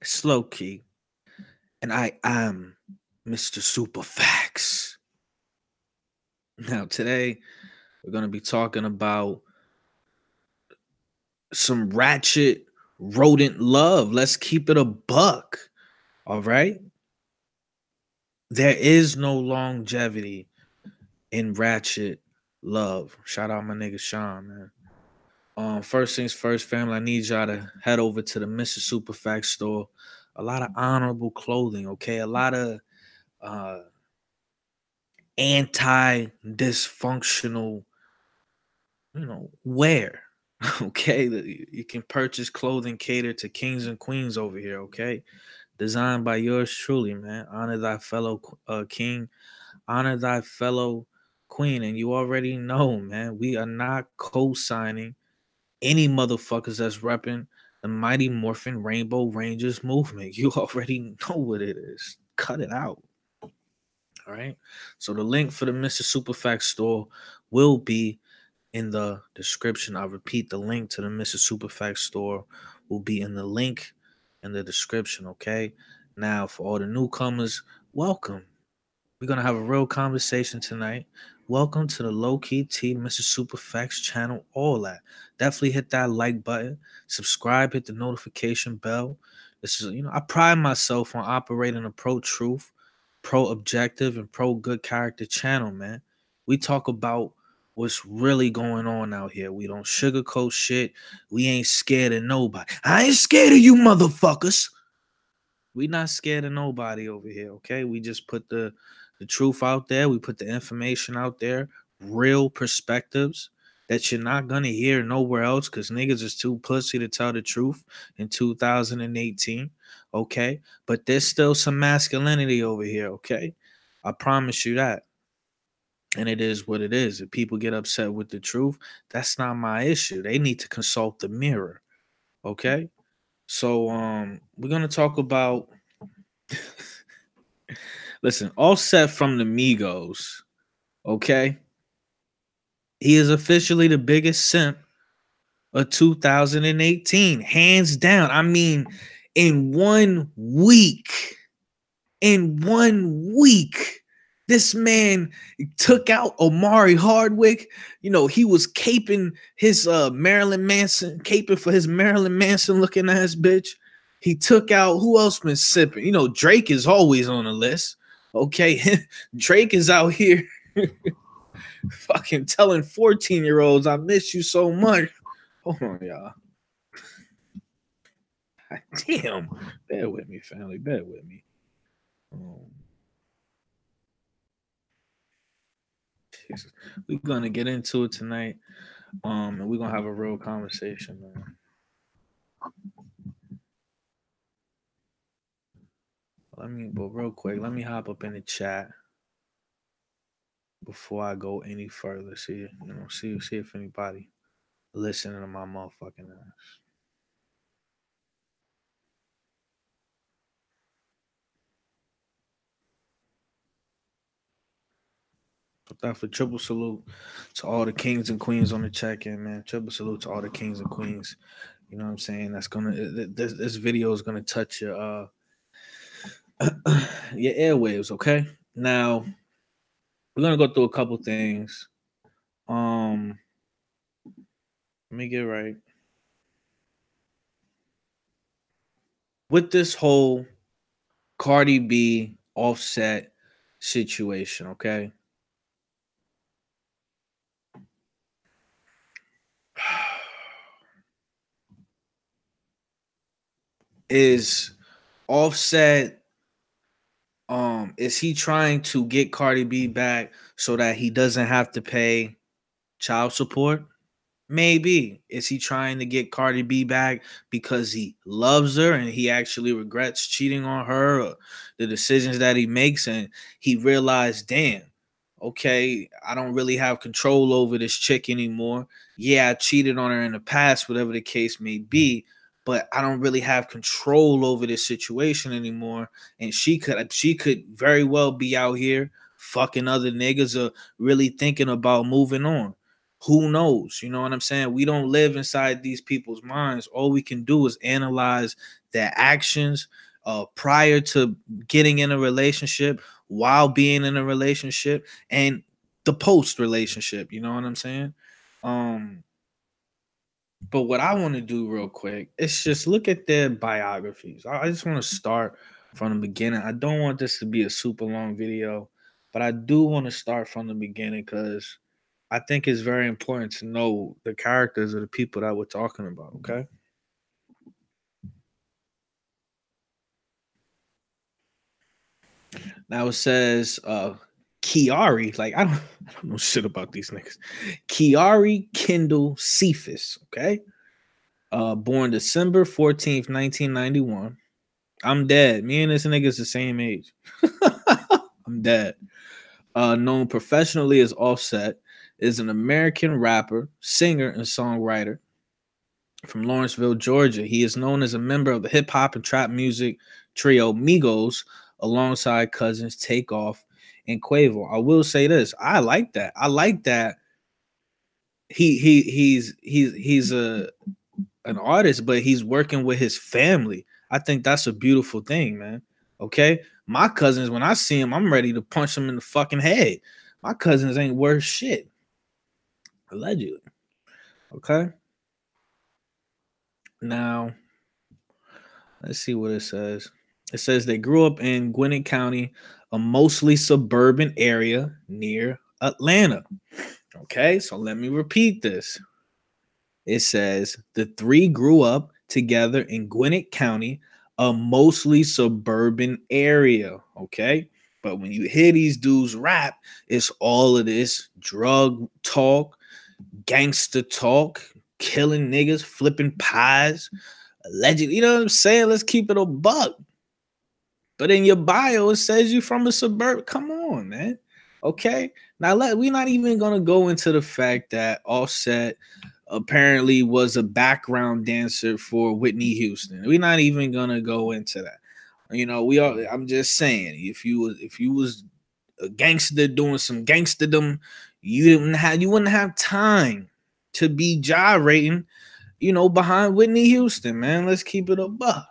Slow Key, and I am Mr. Superfax. Now, today we're going to be talking about some ratchet rodent love. Let's keep it a buck. All right. There is no longevity in ratchet love. Shout out my nigga Sean, man. First things first, family. I need y'all to head over to the Mr. Superfax store. A lot of honorable clothing, okay? A lot of uh anti-dysfunctional, wear. Okay, you can purchase clothing catered to kings and queens over here. Okay, designed by yours truly, man. Honor thy fellow king, honor thy fellow queen, and you already know, man. We are not co-signing any motherfuckers that's repping the Mighty Morphin Rainbow Rangers movement. You already know what it is. Cut it out. All right. So the link for the Mr. Superfax store will be in the description. I repeat, the link to the Mr. Superfax store will be in the link in the description. Okay. Now, for all the newcomers, welcome. We're gonna have a real conversation tonight. Welcome to the Low Key T Mr. Superfax channel. All that. Definitely hit that like button. Subscribe. Hit the notification bell. This is, I pride myself on operating a pro truth, pro objective, and pro good character channel. Man, we talk about what's really going on out here. We don't sugarcoat shit. We ain't scared of nobody. I ain't scared of you, motherfuckers. We not scared of nobody over here. Okay, we just put the truth out there. We put the information out there, real perspectives that you're not gonna hear nowhere else because niggas is too pussy to tell the truth in 2018. Okay, but there's still some masculinity over here. Okay, I promise you that. And it is what it is. If people get upset with the truth, that's not my issue. They need to consult the mirror. Okay. So we're gonna talk about listen, Offset from the Migos. Okay. He is officially the biggest simp of 2018. Hands down. I mean, in 1 week, in 1 week, this man took out Omari Hardwick. He was caping his Marilyn Manson, caping for his Marilyn Manson looking ass bitch. He took out who else been sipping? Drake is always on the list. Okay, Drake is out here fucking telling 14-year-olds, I miss you so much. Hold on, y'all. Damn. Bear with me, family. Bear with me. Jesus. We're gonna get into it tonight. And we're gonna have a real conversation, man. But real quick, let me hop up in the chat before I go any further. See if anybody listening to my motherfucking ass. But that for triple salute to all the kings and queens on the check-in, man. Triple salute to all the kings and queens. You know what I'm saying? This video is gonna touch your your airwaves, okay? Now we're gonna go through a couple things. Let me get right. With this whole Cardi B Offset situation, okay? Is Offset is he trying to get Cardi B back so that he doesn't have to pay child support? Maybe. Is he trying to get Cardi B back because he loves her and he actually regrets cheating on her or the decisions that he makes and he realized, damn, okay, I don't really have control over this chick anymore. Yeah, I cheated on her in the past, whatever the case may be, but I don't really have control over this situation anymore. And she could very well be out here fucking other niggas or really thinking about moving on. Who knows? You know what I'm saying? We don't live inside these people's minds. All we can do is analyze their actions prior to getting in a relationship, while being in a relationship, and the post relationship. You know what I'm saying? Um, but what I want to do real quick is just look at their biographies. I just want to start from the beginning. I don't want this to be a super long video, but I do want to start from the beginning because I think it's very important to know the characters of the people that we're talking about. Okay. Now it says Kiari, like I don't know shit about these niggas. Kiari Kendall Cephas, okay? Born December 14th, 1991. I'm dead. Me and this nigga's the same age. I'm dead. Known professionally as Offset, is an American rapper, singer, and songwriter from Lawrenceville, Georgia. He is known as a member of the hip hop and trap music trio Migos, alongside cousins Takeoff and Quavo. I will say this: I like that. I like that he's a an artist, but he's working with his family. I think that's a beautiful thing, man. Okay, my cousins, when I see him, I'm ready to punch him in the fucking head. My cousins ain't worth shit, allegedly. Okay, now let's see what it says. It says they grew up in Gwinnett County, a mostly suburban area near Atlanta. Okay, so let me repeat this. It says the three grew up together in Gwinnett County, a mostly suburban area. Okay, but when you hear these dudes rap, it's all of this drug talk, gangster talk, killing niggas, flipping pies, alleged. You know what I'm saying? Let's keep it a buck. But in your bio, it says you from a suburb. Come on, man. Okay. Now we're not even gonna go into the fact that Offset apparently was a background dancer for Whitney Houston. We're not even gonna go into that. You know, we are. I'm just saying, if you was a gangster doing some gangsterdom, you wouldn't have time to be gyrating, behind Whitney Houston, man. Let's keep it a buck.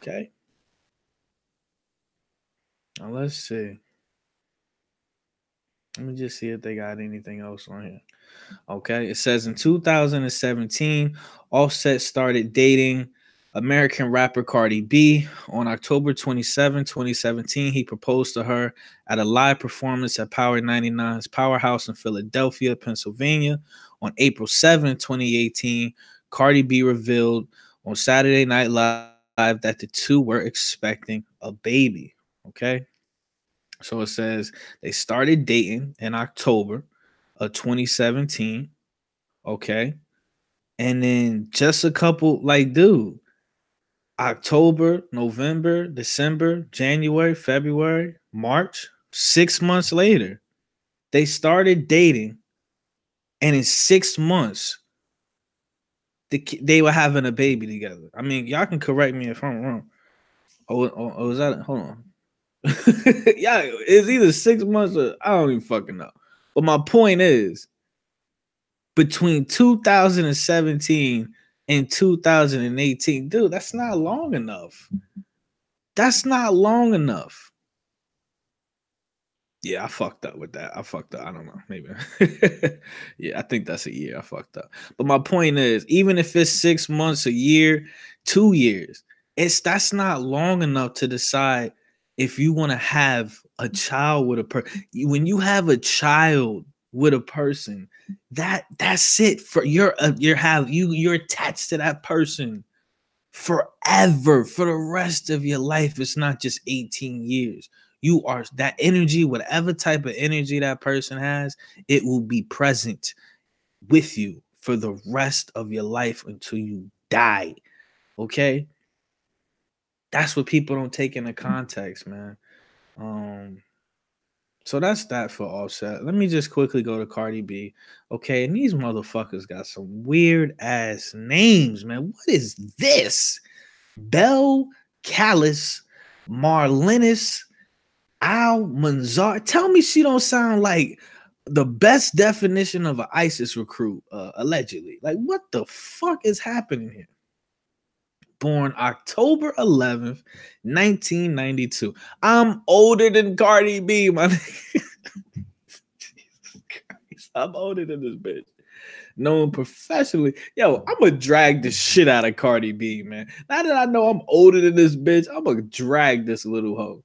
Okay. Now let's see. Let me just see if they got anything else on here. Okay. It says in 2017, Offset started dating American rapper Cardi B. On October 27, 2017, he proposed to her at a live performance at Power 99's Powerhouse in Philadelphia, Pennsylvania. On April 7, 2018, Cardi B revealed on Saturday Night Live that the two were expecting a baby. Okay. So it says they started dating in October of 2017. Okay. And then just a couple, like, dude, October, November, December, January, February, March, 6 months later, they started dating. And in 6 months, they were having a baby together. I mean, y'all can correct me if I'm wrong. Oh, is that? Hold on. Yeah, it's either 6 months or I don't even fucking know. But my point is, between 2017 and 2018, dude, that's not long enough. That's not long enough. Yeah, I fucked up with that. I fucked up. I don't know. Maybe. Yeah, I think that's a year. I fucked up. But my point is, even if it's 6 months, a year, 2 years, that's not long enough to decide if you want to have a child with a person. When you have a child with a person, that's it. For you're attached to that person forever, for the rest of your life. It's not just 18 years. You are that energy, whatever type of energy that person has, it will be present with you for the rest of your life until you die. Okay. That's what people don't take into context, man. Um, so that's that for Offset. Let me just quickly go to Cardi B. Okay, and these motherfuckers got some weird ass names, man. What is this? Bell Callis, Marlenis, Al Manzar. Tell me she don't sound like the best definition of an ISIS recruit, allegedly. Like, what the fuck is happening here? Born October 11th, 1992. I'm older than Cardi B, my nigga. Jesus Christ, I'm older than this bitch. Known professionally. Yo, I'm gonna drag the shit out of Cardi B, man. Now that I know I'm older than this bitch, I'm gonna drag this little hoe.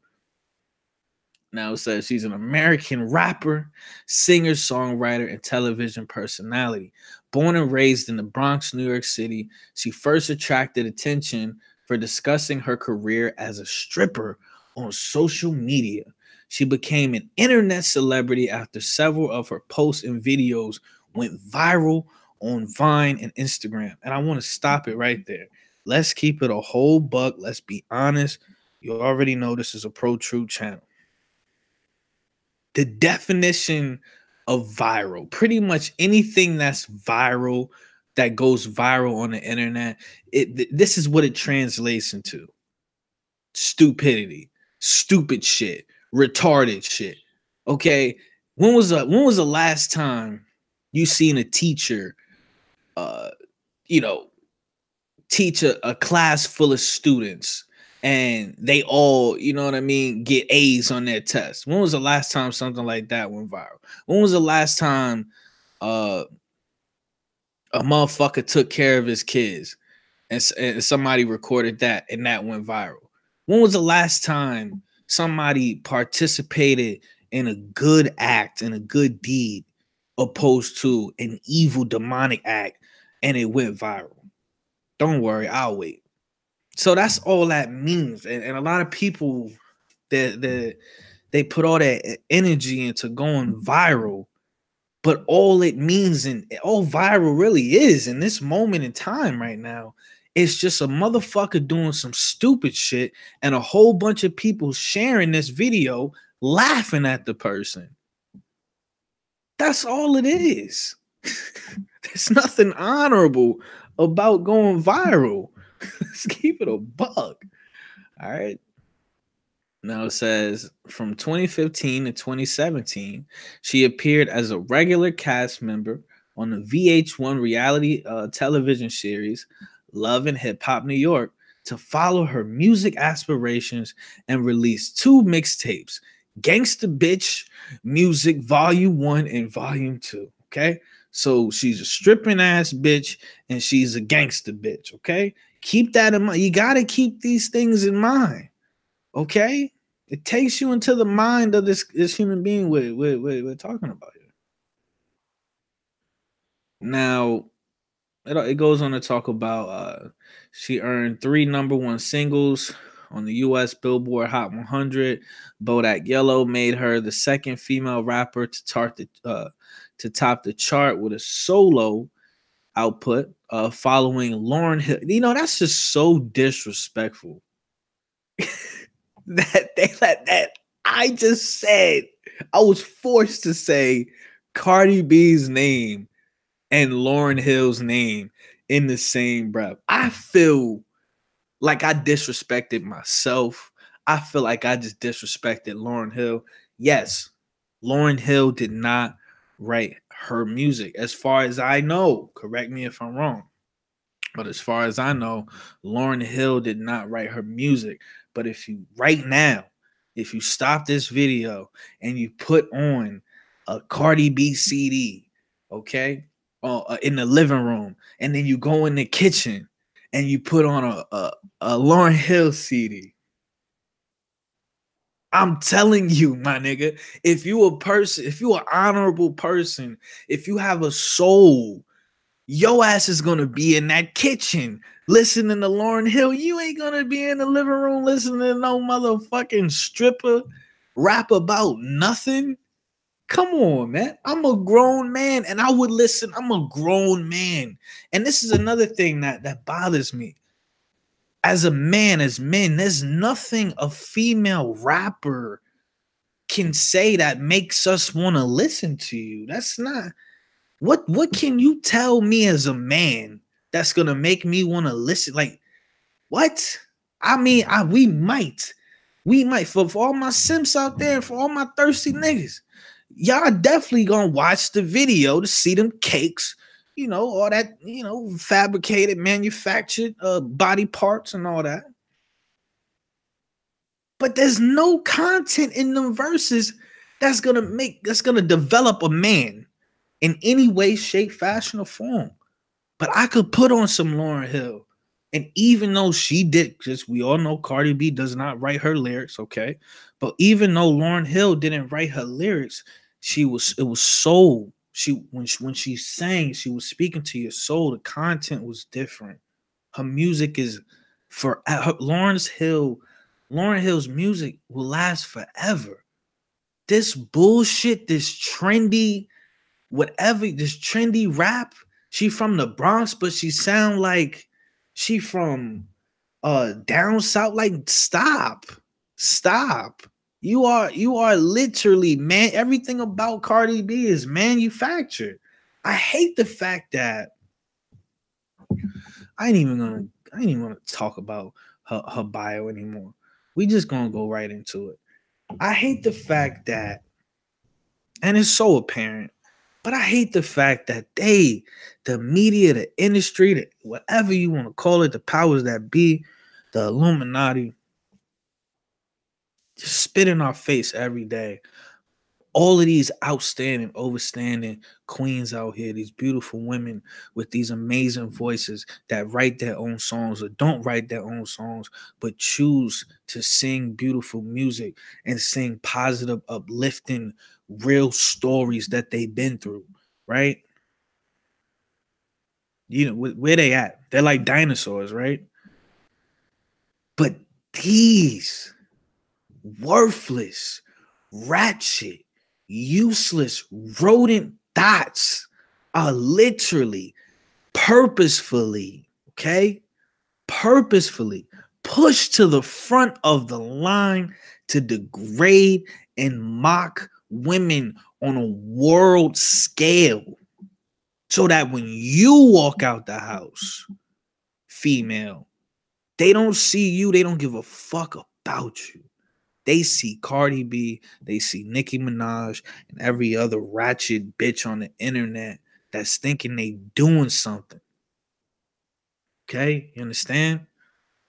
Now it says she's an American rapper, singer, songwriter, and television personality. Born and raised in the Bronx, New York City, she first attracted attention for discussing her career as a stripper on social media. She became an internet celebrity after several of her posts and videos went viral on Vine and Instagram. And I want to stop it right there. Let's keep it a whole buck. Let's be honest. You already know this is a pro truth channel. The definition of viral, pretty much anything that's viral, that goes viral on the internet, this is what it translates into: stupidity, stupid shit, retarded shit. Okay, when was the last time you seen a teacher uh you know teach a class full of students and they all, you know what I mean, get A's on their test? When was the last time something like that went viral? When was the last time uh a motherfucker took care of his kids and somebody recorded that and that went viral? When was the last time somebody participated in a good act and a good deed opposed to an evil demonic act and it went viral? Don't worry, I'll wait. So that's all that means. And a lot of people that they put all that energy into going viral, but all it means and all viral really is in this moment in time right now, it's just a motherfucker doing some stupid shit and a whole bunch of people sharing this video laughing at the person. That's all it is. There's nothing honorable about going viral. Let's keep it a buck. All right. Now it says from 2015 to 2017, she appeared as a regular cast member on the VH1 reality television series Love and Hip Hop New York to follow her music aspirations and released 2 mixtapes: Gangsta Bitch Music Volume 1 and Volume 2. Okay. So she's a stripping ass bitch and she's a gangster bitch. Okay. Keep that in mind. You got to keep these things in mind. Okay, it takes you into the mind of this human being we're talking about here. Now, it goes on to talk about she earned 3 number 1 singles on the U.S. Billboard Hot 100. Bodak Yellow made her the second female rapper to top the chart with a solo output, following Lauryn Hill. You know, that's just so disrespectful. that I just said, I was forced to say Cardi B's name and Lauryn Hill's name in the same breath. I feel like I disrespected myself. I feel like I just disrespected Lauryn Hill. Yes, Lauryn Hill did not write her music. As far as I know, correct me if I'm wrong, but as far as I know, Lauryn Hill did not write her music. But if you right now, if you stop this video and you put on a Cardi B CD, okay, in the living room, and then you go in the kitchen and you put on a Lauryn Hill CD, I'm telling you, my nigga, if you a person, if you an honorable person, if you have a soul, your ass is gonna be in that kitchen listening to Lauryn Hill. You ain't gonna be in the living room listening to no motherfucking stripper rap about nothing. Come on, man. I'm a grown man and I would listen. I'm a grown man. And this is another thing that bothers me. As a man, as men, there's nothing a female rapper can say that makes us want to listen to you. That's not what can you tell me as a man that's gonna make me want to listen? Like, what? I mean, we might for all my simps out there, for all my thirsty niggas, y'all definitely gonna watch the video to see them cakes, all that, fabricated, manufactured body parts and all that. But there's no content in them verses that's gonna develop a man in any way, shape, fashion, or form. But I could put on some Lauryn Hill. And even though she did, because we all know Cardi B does not write her lyrics, okay? But even though Lauryn Hill didn't write her lyrics, it was soul. When she sang, she was speaking to your soul. The content was different. Her music is for Lauryn Hill's music will last forever. This bullshit, this trendy, whatever, this trendy rap. She from the Bronx, but she sound like she from down south. Like, stop. You are literally, man. Everything about Cardi B is manufactured. I hate the fact that I ain't even gonna talk about her bio anymore. We just gonna go right into it. I hate the fact that, and it's so apparent, but I hate the fact that the media, the industry, whatever you want to call it, the powers that be, the Illuminati, just spit in our face every day. All of these outstanding, overstanding queens out here, these beautiful women with these amazing voices that write their own songs or don't write their own songs, but choose to sing beautiful music and sing positive, uplifting, real stories that they've been through, right? Where they at? They're like dinosaurs, right? But these worthless, ratchet, useless rodent dots are literally purposefully, okay? Purposefully pushed to the front of the line to degrade and mock women on a world scale. So that when you walk out the house, female, they don't see you, they don't give a fuck about you. They see Cardi B, they see Nicki Minaj, and every other ratchet bitch on the internet that's thinking they doing something. Okay, you understand?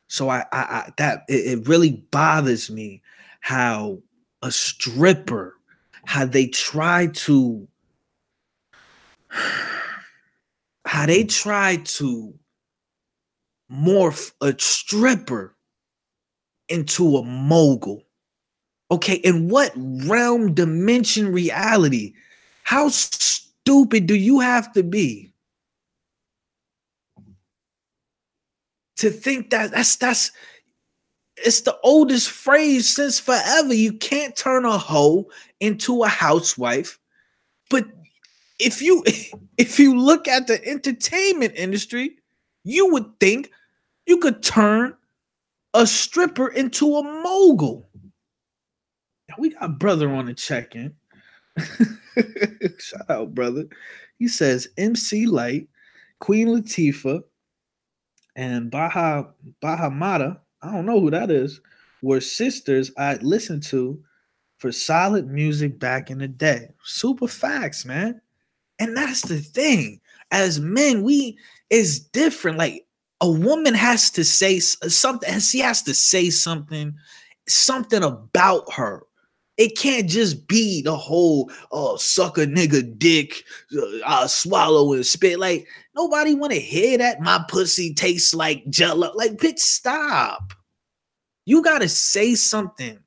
So it really bothers me how a stripper, how they try to morph a stripper into a mogul. Okay, in what realm, dimension, reality? How stupid do you have to be to think that's it's the oldest phrase since forever. You can't turn a hoe into a housewife. But if you if you look at the entertainment industry, you would think you could turn a stripper into a mogul. We got brother on the check-in. Shout out, brother. He says MC Light, Queen Latifah, and Bahamata, I don't know who that is, were sisters I'd listened to for solid music back in the day. Super facts, man. And that's the thing. As men, it's different. Like, a woman has to say something. She has to say something about her. It can't just be the whole suck a nigga dick, I'll swallow and spit. Like, nobody want to hear that. My pussy tastes like jello. Like, bitch, stop. You got to say something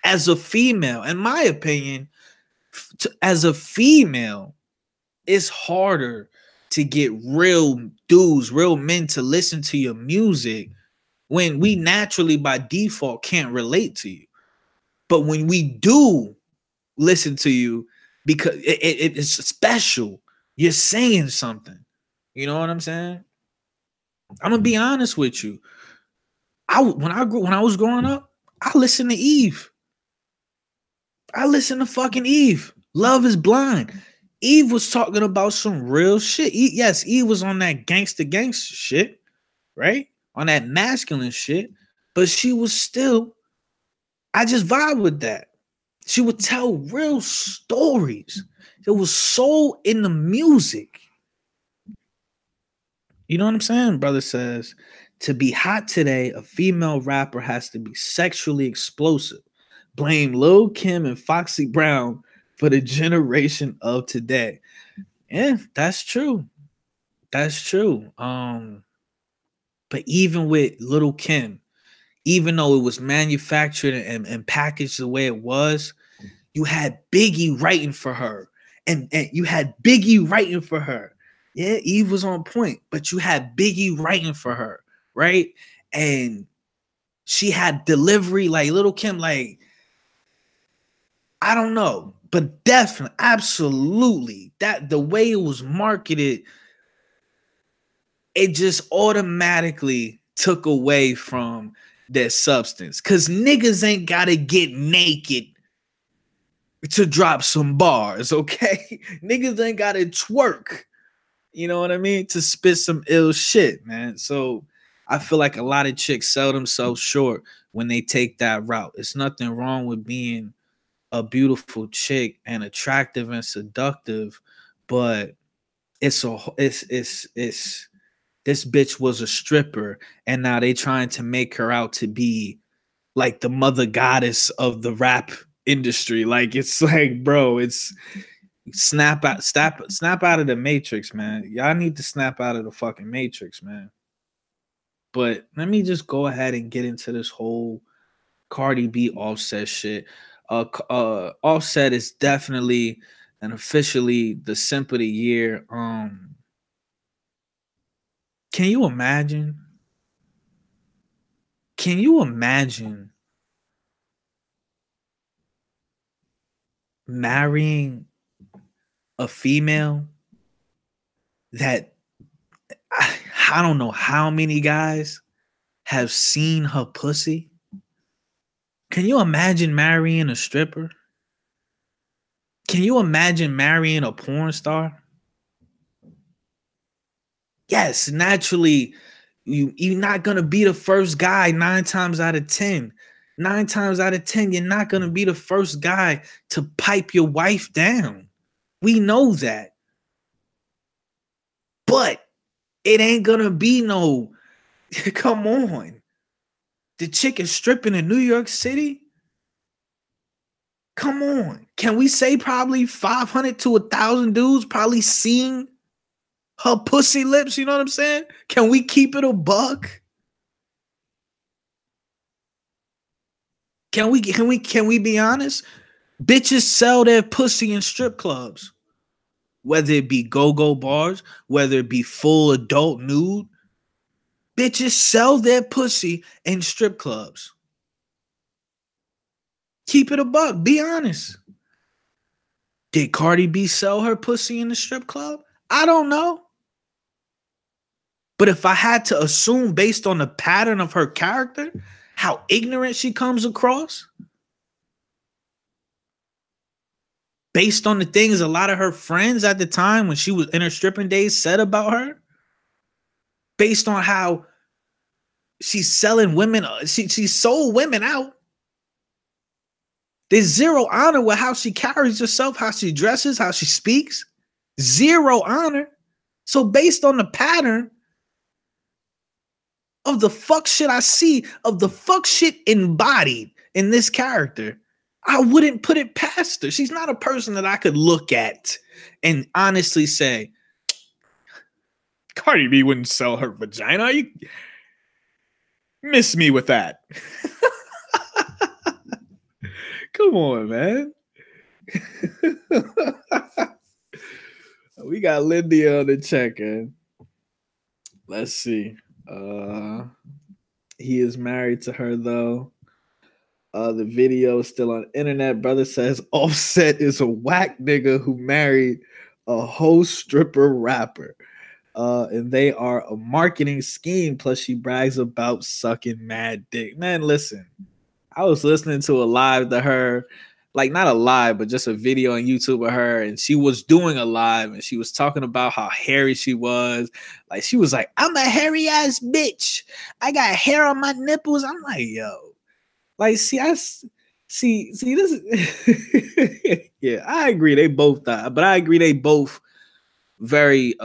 as a female. In my opinion, as a female, it's harder to get real dudes, real men to listen to your music when we naturally by default can't relate to you. But when we do listen to you, because it's special, you're saying something. You know what I'm saying? I'm gonna be honest with you. When I was growing up, I listened to Eve. I listened to fucking Eve. Love is Blind. Eve was talking about some real shit. Yes, Eve was on that gangster shit, right? On that masculine shit, but she was still, I just vibe with that. She would tell real stories. It was soul in the music. You know what I'm saying? Brother says, to be hot today, a female rapper has to be sexually explosive. Blame Lil Kim and Foxy Brown for the generation of today. Yeah, that's true. That's true. But even with Little Kim, even though it was manufactured and packaged the way it was, you had Biggie writing for her. And you had Biggie writing for her. Yeah, Eve was on point, but you had Biggie writing for her, right? And she had delivery like Little Kim, like, I don't know, but definitely, absolutely, that the way it was marketed, it just automatically took away from their substance. Cause niggas ain't gotta get naked to drop some bars, okay? Niggas ain't gotta twerk, you know what I mean, to spit some ill shit, man. So I feel like a lot of chicks sell themselves short when they take that route. It's nothing wrong with being a beautiful chick and attractive and seductive, but it's this bitch was a stripper and now they trying to make her out to be like the mother goddess of the rap industry. Like, it's like, bro, it's snap out of the matrix, man. Y'all need to snap out of the fucking matrix, man. But let me just go ahead and get into this whole Cardi B Offset shit. Offset is definitely and officially the simp of the year. Can you imagine? Can you imagine marrying a female that I don't know how many guys have seen her pussy? Can you imagine marrying a stripper? Can you imagine marrying a porn star? Yes, naturally, you're not gonna be the first guy 9 times out of 10. 9 times out of 10, you're not gonna be the first guy to pipe your wife down. We know that. But it ain't gonna be no, come on. The chick is stripping in New York City. Come on. Can we say probably 500 to 1,000 dudes probably seen her pussy lips? You know what I'm saying? Can we keep it a buck? Can we be honest? Bitches sell their pussy in strip clubs, whether it be go-go bars, whether it be full adult nude. Bitches sell their pussy in strip clubs. Keep it a buck. Be honest. Did Cardi B sell her pussy in the strip club? I don't know. But if I had to assume based on the pattern of her character, how ignorant she comes across, based on the things a lot of her friends at the time when she was in her stripping days said about her, based on how she's selling women, she sold women out. There's zero honor with how she carries herself, how she dresses, how she speaks. Zero honor. So based on the pattern of the fuck shit I see, of the fuck shit embodied in this character, I wouldn't put it past her. She's not a person that I could look at and honestly say, Cardi B wouldn't sell her vagina. You miss me with that. Come on, man. We got Lindy on the check-in. Let's see. He is married to her though. The video is still on internet. Brother says Offset is a whack nigga who married a whole stripper rapper. And they are a marketing scheme. Plus, she brags about sucking mad dick. Man, listen. I was listening to a live to her, like not a live, but just a video on YouTube of her, and she was doing a live, and she was talking about how hairy she was. Like she was like, "I'm a hairy ass bitch. I got hair on my nipples." I'm like, yo, like, see this is yeah, I agree they both died, but I agree they both very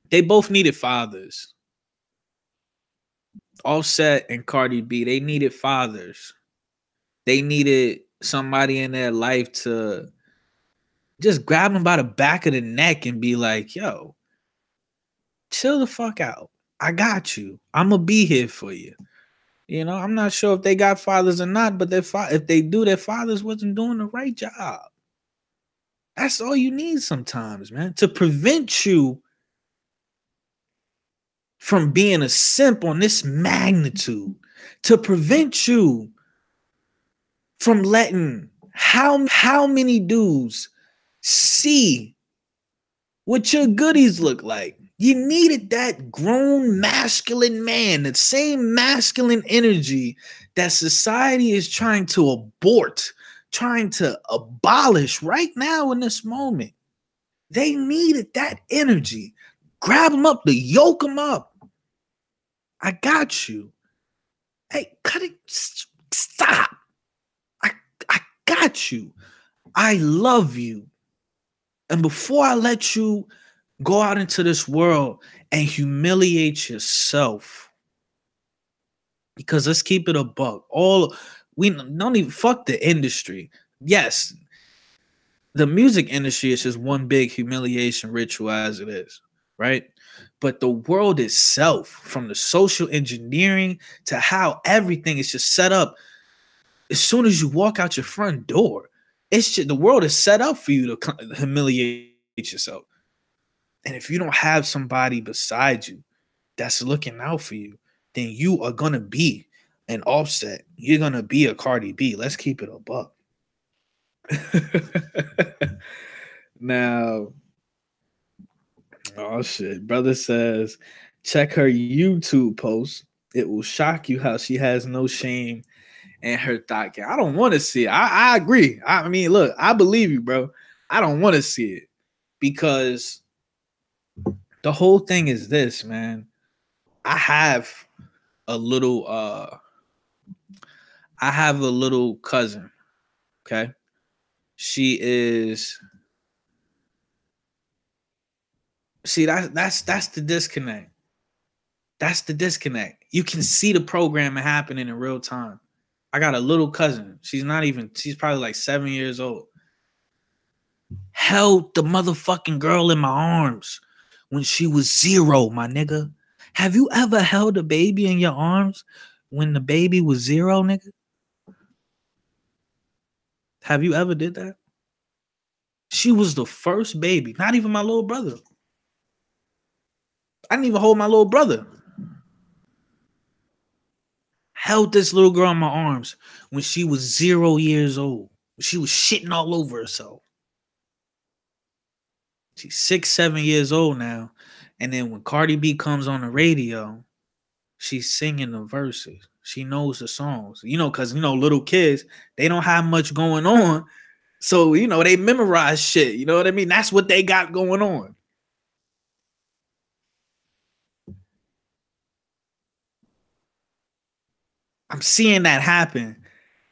they both needed fathers. Offset and Cardi B, they needed fathers. They needed somebody in their life to just grab them by the back of the neck and be like, yo, chill the fuck out. I got you. I'm gonna be here for you. You know, I'm not sure if they got fathers or not, but if they do, their fathers wasn't doing the right job. That's all you need sometimes, man, to prevent you from being a simp on this magnitude, to prevent you from letting how many dudes see what your goodies look like. You needed that grown masculine man, the same masculine energy that society is trying to abort, trying to abolish right now in this moment. They needed that energy. Grab them up, to yoke them up. I got you. Hey, cut it. Stop. I, I got you. I love you. And before I let you go out into this world and humiliate yourself, because let's keep it a buck. We don't even fuck the industry. Yes, the music industry is just one big humiliation ritual as it is, right? But the world itself, from the social engineering to how everything is just set up, as soon as you walk out your front door, it's just the world is set up for you to humiliate yourself. And if you don't have somebody beside you that's looking out for you, then you are gonna be an Offset. You're gonna be a Cardi B. Let's keep it a buck. Now, oh shit, brother says, check her YouTube post. It will shock you how she has no shame in her thought count. I don't want to see it. I agree. I mean, look, I believe you, bro. I don't want to see it because the whole thing is this, man. I have a little I have a little cousin, okay? She is see that's the disconnect. That's the disconnect. You can see the programming happening in real time. I got a little cousin. She's probably like 7 years old. Held the motherfucking girl in my arms when she was 0, my nigga. Have you ever held a baby in your arms when the baby was 0, nigga? Have you ever did that? She was the first baby, not even my little brother. I didn't even hold my little brother. Held this little girl in my arms when she was 0 years old. She was shitting all over herself. She's 6, 7 years old now. And then when Cardi B comes on the radio, she's singing the verses. She knows the songs. Because little kids, they don't have much going on. So, they memorize shit. You know what I mean? That's what they got going on. I'm seeing that happen,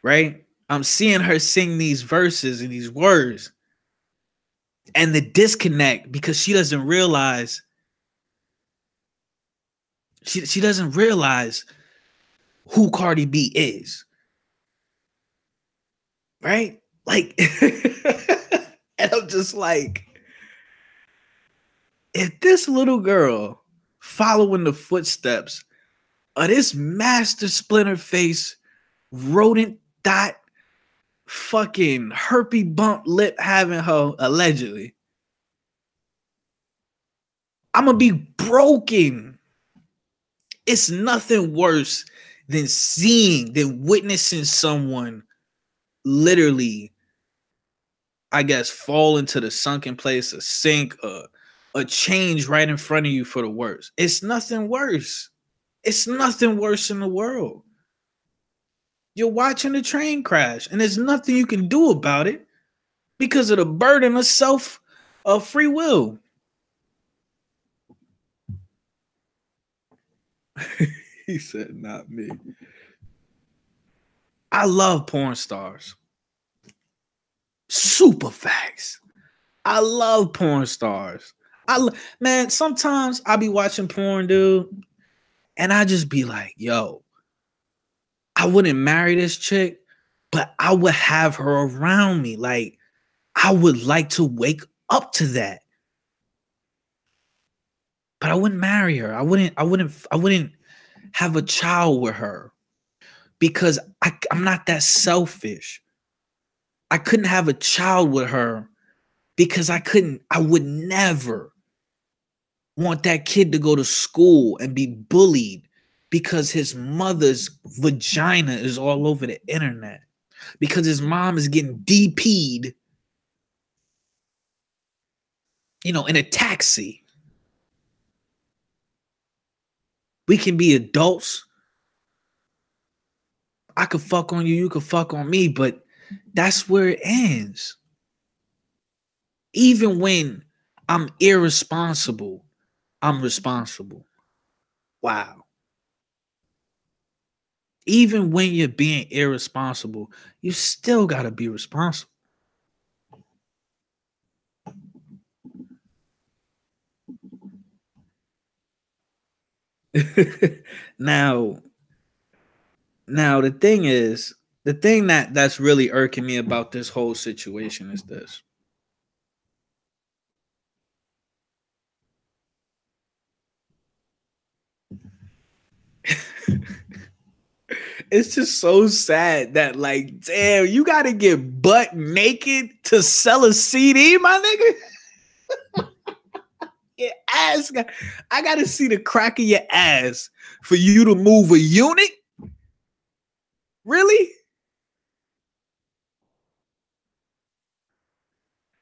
right? I'm seeing her sing these verses and these words. And the disconnect, because she doesn't realize she doesn't realize who Cardi B is. Right? Like and I'm just like, if this little girl following the footsteps of this master splinter face rodent dot fucking herpy bump lip having her allegedly, I'm gonna be broken. It's nothing worse than witnessing someone literally, I guess, fall into the sunken place, a sink, a change right in front of you for the worse. It's nothing worse. It's nothing worse in the world. You're watching the train crash, and there's nothing you can do about it because of the burden of free will. He said, not me. I love porn stars. Super facts. I love porn stars. Man, sometimes I be watching porn, dude, and I just be like, yo, I wouldn't marry this chick, but I would have her around me. Like, I would like to wake up to that. But I wouldn't marry her. I wouldn't have a child with her because I'm not that selfish. I couldn't have a child with her because I would never want that kid to go to school and be bullied because his mother's vagina is all over the internet, because his mom is getting DP'd, in a taxi. We can be adults. I could fuck on you, you could fuck on me, but that's where it ends. Even when I'm irresponsible, I'm responsible. Wow. Even when you're being irresponsible, you still got to be responsible. now, now the thing that's really irking me about this whole situation is this. It's just so sad that, like, damn, you got to get butt naked to sell a CD, my nigga. Your ass, I got to see the crack of your ass for you to move a unit. Really?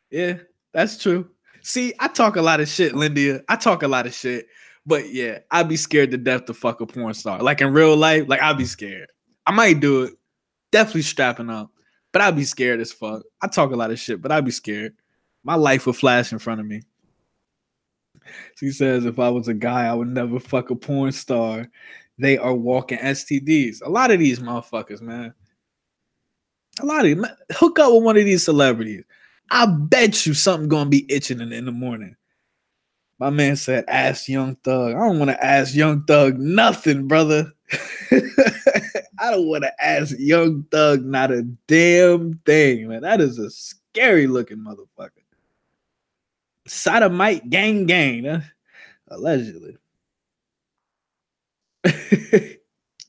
Yeah, that's true. See, I talk a lot of shit, Lindia. I talk a lot of shit, but yeah, I'd be scared to death to fuck a porn star. Like in real life, like I'd be scared. I might do it. Definitely strapping up, but I'd be scared as fuck. I talk a lot of shit, but I'd be scared. My life would flash in front of me. She says, if I was a guy, I would never fuck a porn star. They are walking STDs. A lot of these motherfuckers, man. A lot of them. Hook up with one of these celebrities. I bet you something gonna be itching in the morning. My man said, ask Young Thug. I don't want to ask Young Thug nothing, brother. I don't want to ask Young Thug not a damn thing, man. That is a scary looking motherfucker. Sodomite gang gang, huh? Allegedly.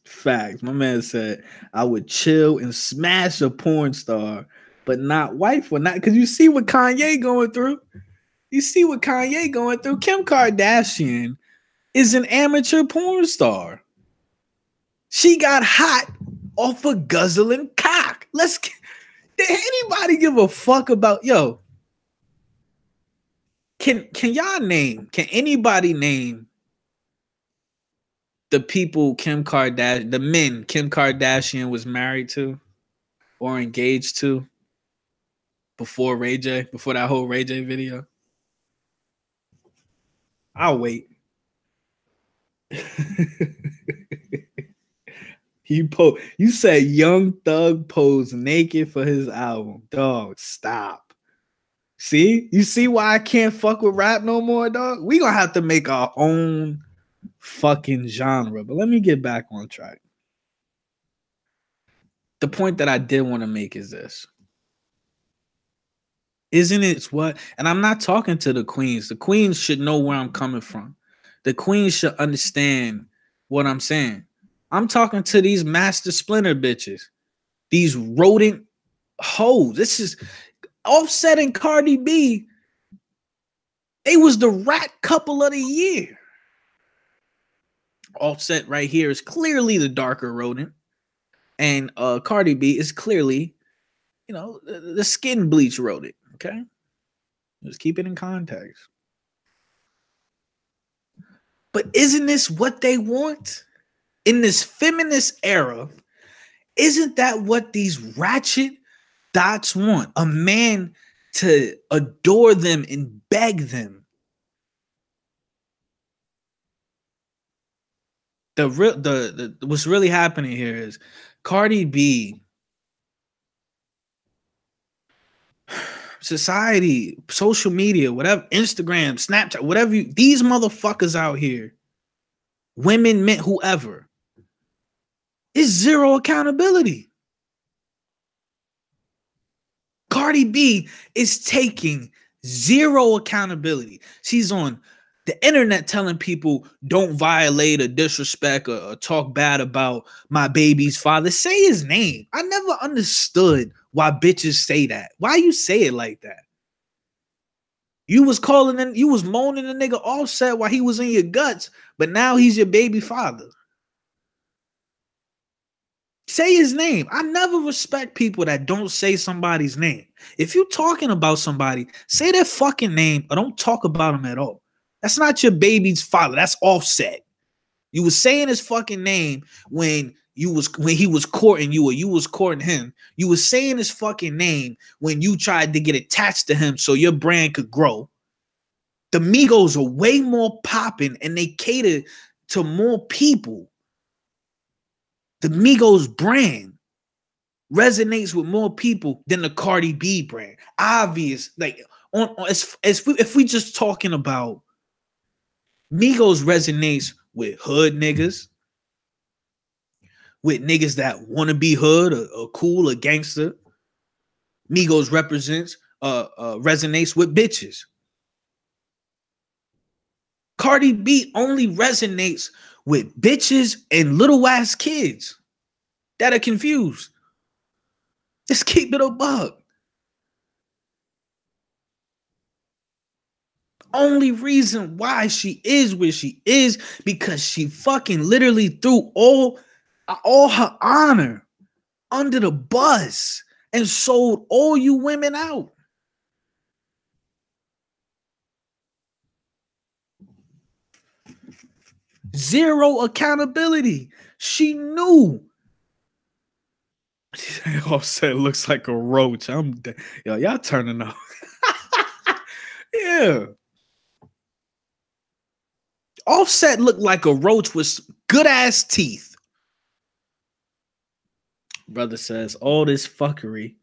Facts. My man said, I would chill and smash a porn star, but not wife or not. Because you see what Kanye going through. You see what Kanye going through. Kim Kardashian is an amateur porn star. She got hot off of guzzling cock. Did anybody give a fuck about Can can anybody name the people the men Kim Kardashian was married to or engaged to before Ray J, before that whole Ray J video? I'll wait. You said Young Thug posed naked for his album. Dog, stop. See? You see why I can't fuck with rap no more, dog? We gonna have to make our own fucking genre. But let me get back on track. The point that I did want to make is this. Isn't it what? And I'm not talking to the queens. The queens should know where I'm coming from. The queens should understand what I'm saying. I'm talking to these master splinter bitches, these rodent hoes. This is Offset and Cardi B. They was the rat couple of the year. Offset right here is clearly the darker rodent, and Cardi B is clearly, the skin bleach rodent. Okay, just keep it in context. But isn't this what they want in this feminist era? Isn't that what these ratchet dots want? A man to adore them and beg them. The what's really happening here is Cardi B society, social media, whatever, Instagram, Snapchat, whatever these motherfuckers out here, women, men, whoever, is zero accountability. Cardi B is taking zero accountability. She's on the internet telling people don't violate or disrespect or talk bad about my baby's father. Say his name. I never understood why bitches say that. Why you say it like that? You was calling and you was moaning the nigga Offset while he was in your guts, but now he's your baby father. Say his name. I never respect people that don't say somebody's name. If you talking about somebody, say their fucking name or don't talk about them at all. That's not your baby's father. That's Offset. You was saying his fucking name when he was courting you or you was courting him. You was saying his fucking name when you tried to get attached to him so your brand could grow. The Migos are way more popping and they cater to more people. The Migos brand resonates with more people than the Cardi B brand. Obvious, like if we just talking about Migos resonates with hood niggas, with niggas that want to be hood or cool or gangster. Migos resonates with bitches. Cardi B only resonates with bitches and little ass kids that are confused. Just keep it a buck. Only reason why she is where she is because she fucking literally threw all her honor under the bus and sold all you women out. Zero accountability. She knew. Offset looks like a roach. Y'all turning up. Yeah. Offset looked like a roach with good ass teeth. Brother says all this fuckery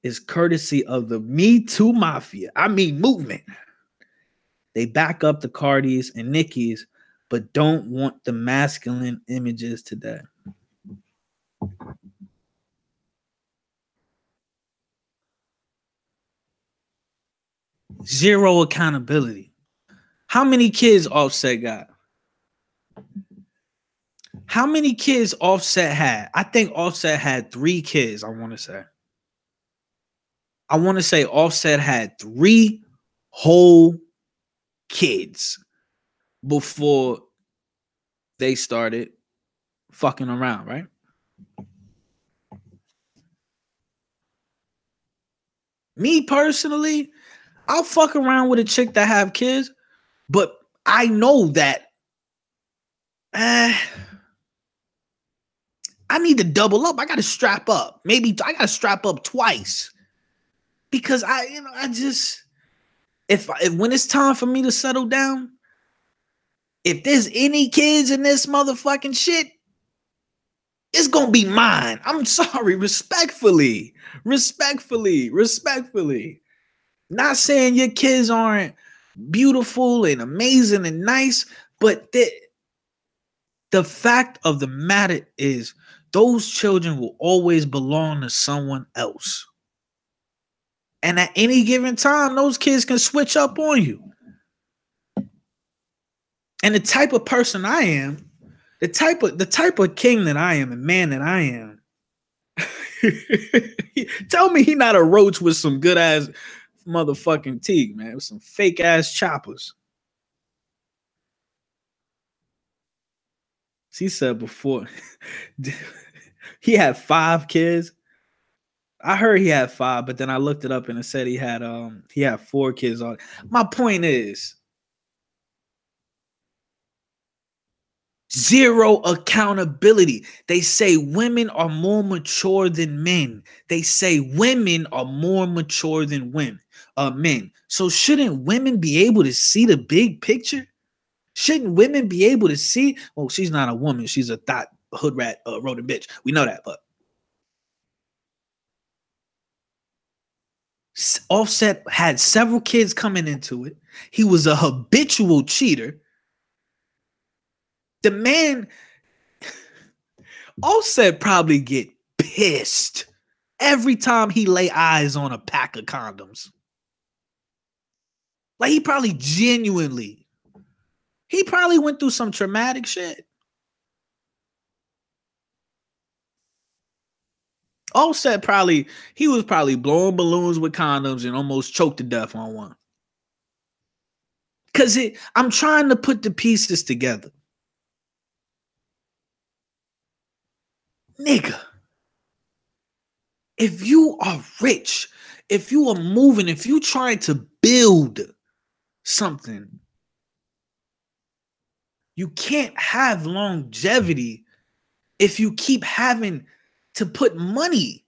is courtesy of the Me Too Mafia. I mean movement. They back up the Cardis and Nickies, but don't want the masculine images today. Zero accountability. How many kids Offset got? How many kids Offset had? I think Offset had 3 kids, I want to say. I want to say Offset had 3 whole kids before they started fucking around, right? Me personally, I'll fuck around with a chick that have kids, but I know that I need to double up. I got to strap up. Maybe I got to strap up twice because if when it's time for me to settle down, if there's any kids in this motherfucking shit, it's gonna be mine. I'm sorry, respectfully. Not saying your kids aren't beautiful and amazing and nice, but the fact of the matter is those children will always belong to someone else. And at any given time, those kids can switch up on you. And the type of person I am, the type of king that I am and man that I am. Tell me he not a roach with some good ass motherfucking teeth, man, with some fake ass choppers. She said before he had 5 kids. I heard he had 5, but then I looked it up and it said he had 4 kids on. My point is zero accountability. They say women are more mature than men. They say women are more mature than men. So shouldn't women be able to see the big picture? Shouldn't women be able to see? Well, she's not a woman. She's a thought hood rat, rodent bitch. We know that, but Offset had several kids coming into it. He was a habitual cheater. The man, Offset probably get pissed every time he lay eyes on a pack of condoms. Like he probably went through some traumatic shit. Offset he was probably blowing balloons with condoms and almost choked to death on one. Cause I'm trying to put the pieces together. Nigga, if you are rich, if you are moving, if you trying to build something, you can't have longevity if you keep having to put money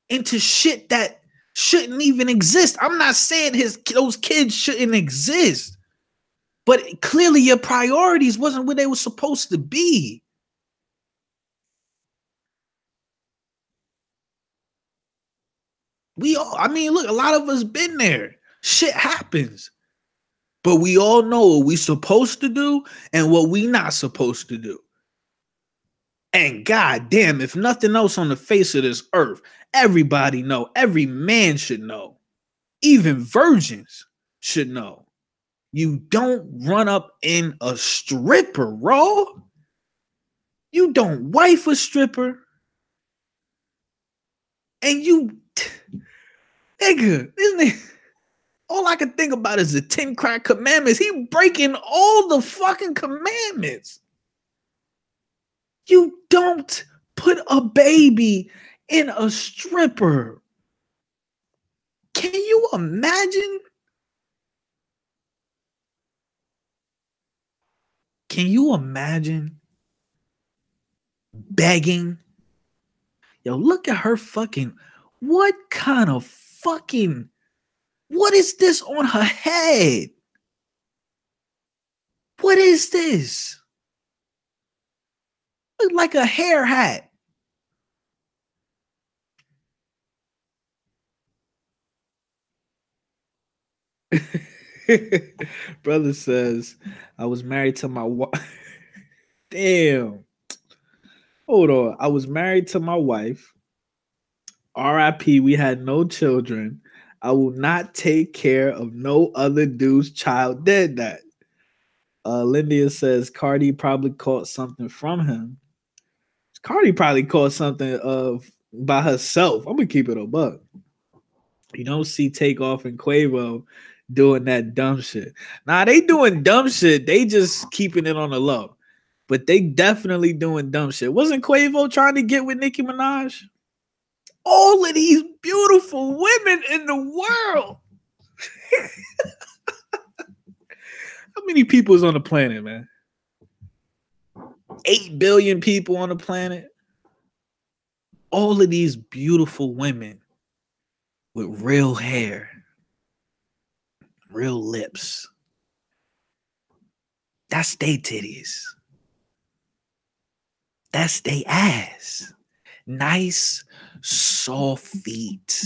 into shit that shouldn't even exist. I'm not saying those kids shouldn't exist, but clearly your priorities wasn't where they were supposed to be. Look, a lot of us been there. Shit happens. But we all know what we supposed to do and what we not supposed to do. And goddamn, if nothing else on the face of this earth, everybody know. Every man should know. Even virgins should know. You don't run up in a stripper, raw. You don't wife a stripper. And you, nigga, this nigga, all I can think about is the 10 crack commandments. He breaking all the fucking commandments. You don't put a baby in a stripper. Can you imagine? Can you imagine begging? Yo, look at her fucking, what kind of fucking, what is this on her head? What is this? Look like a hair hat. Brother says, I was married to my wife. Damn. Hold on. I was married to my wife. RIP, we had no children. I will not take care of no other dude's child. Did that. Lindia says Cardi probably caught something from him. Cardi probably caught something by herself. I'm gonna keep it a buck. You don't see Takeoff and Quavo doing that dumb shit. Nah, they doing dumb shit. They just keeping it on the low. But they definitely doing dumb shit. Wasn't Quavo trying to get with Nicki Minaj? All of these beautiful women in the world. How many people is on the planet, man? 8 billion people on the planet. All of these beautiful women with real hair, real lips. That's they titties. That's they ass. Nice, soft feet.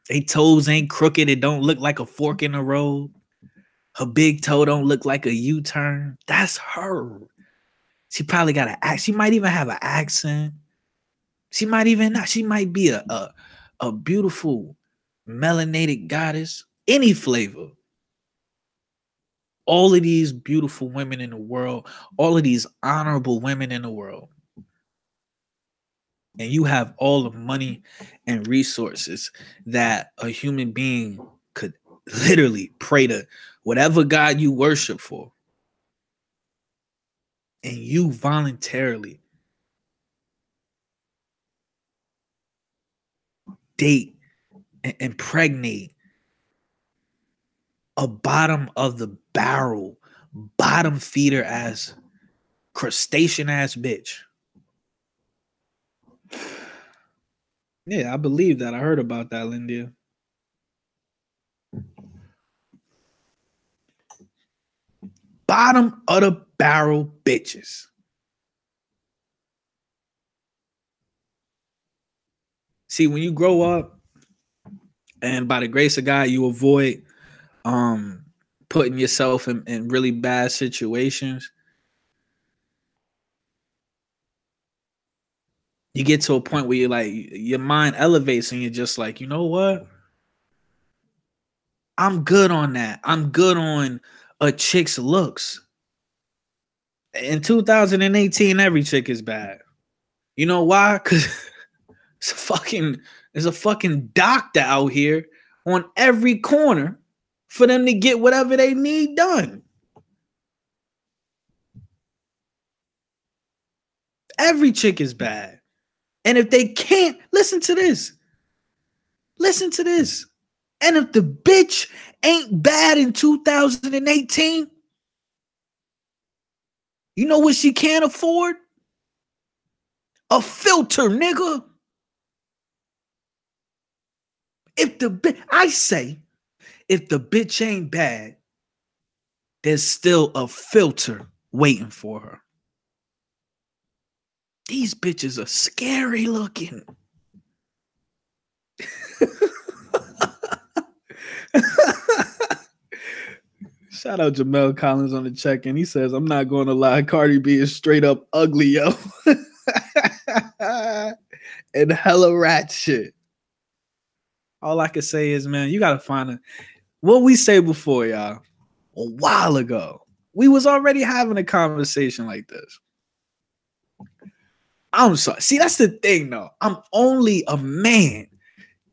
They toes ain't crooked. It don't look like a fork in the road. Her big toe don't look like a U-turn. That's her. She probably got an accent. She might even have an accent. She might even not. She might be a beautiful melanated goddess. Any flavor. All of these beautiful women in the world, all of these honorable women in the world, and you have all the money and resources that a human being could literally pray to whatever God you worship for, and you voluntarily date and impregnate a bottom of the barrel, bottom feeder ass, crustacean ass bitch. Yeah, I believe that. I heard about that, Lindia. Bottom of the barrel bitches. See, when you grow up and by the grace of God, you avoid um putting yourself in really bad situations, you get to a point where you're like your mind elevates and you're just like, you know what? I'm good on that. I'm good on a chick's looks. In 2018, every chick is bad. You know why? Because it's a fucking there's a fucking doctor out here on every corner for them to get whatever they need done. Every chick is bad. And if they can't, listen to this. Listen to this. And if the bitch ain't bad in 2018, you know what she can't afford? A filter, nigga. I say, if the bitch ain't bad, there's still a filter waiting for her. These bitches are scary looking. Shout out Jamel Collins on the check-in. He says, I'm not going to lie, Cardi B is straight up ugly, yo. And hella ratchet. All I can say is, man, you got to find a... What we say before, y'all, a while ago, we was already having a conversation like this. I'm sorry. See, that's the thing, though. I'm only a man.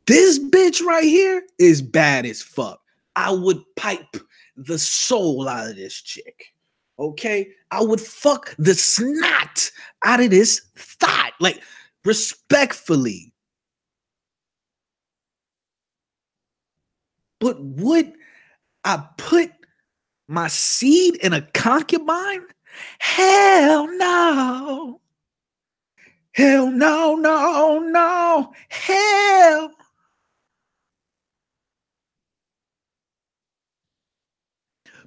This bitch right here is bad as fuck. I would pipe the soul out of this chick. Okay? I would fuck the snot out of this thought. Like, respectfully. But would I put my seed in a concubine? Hell no. Hell no, no, no. Hell.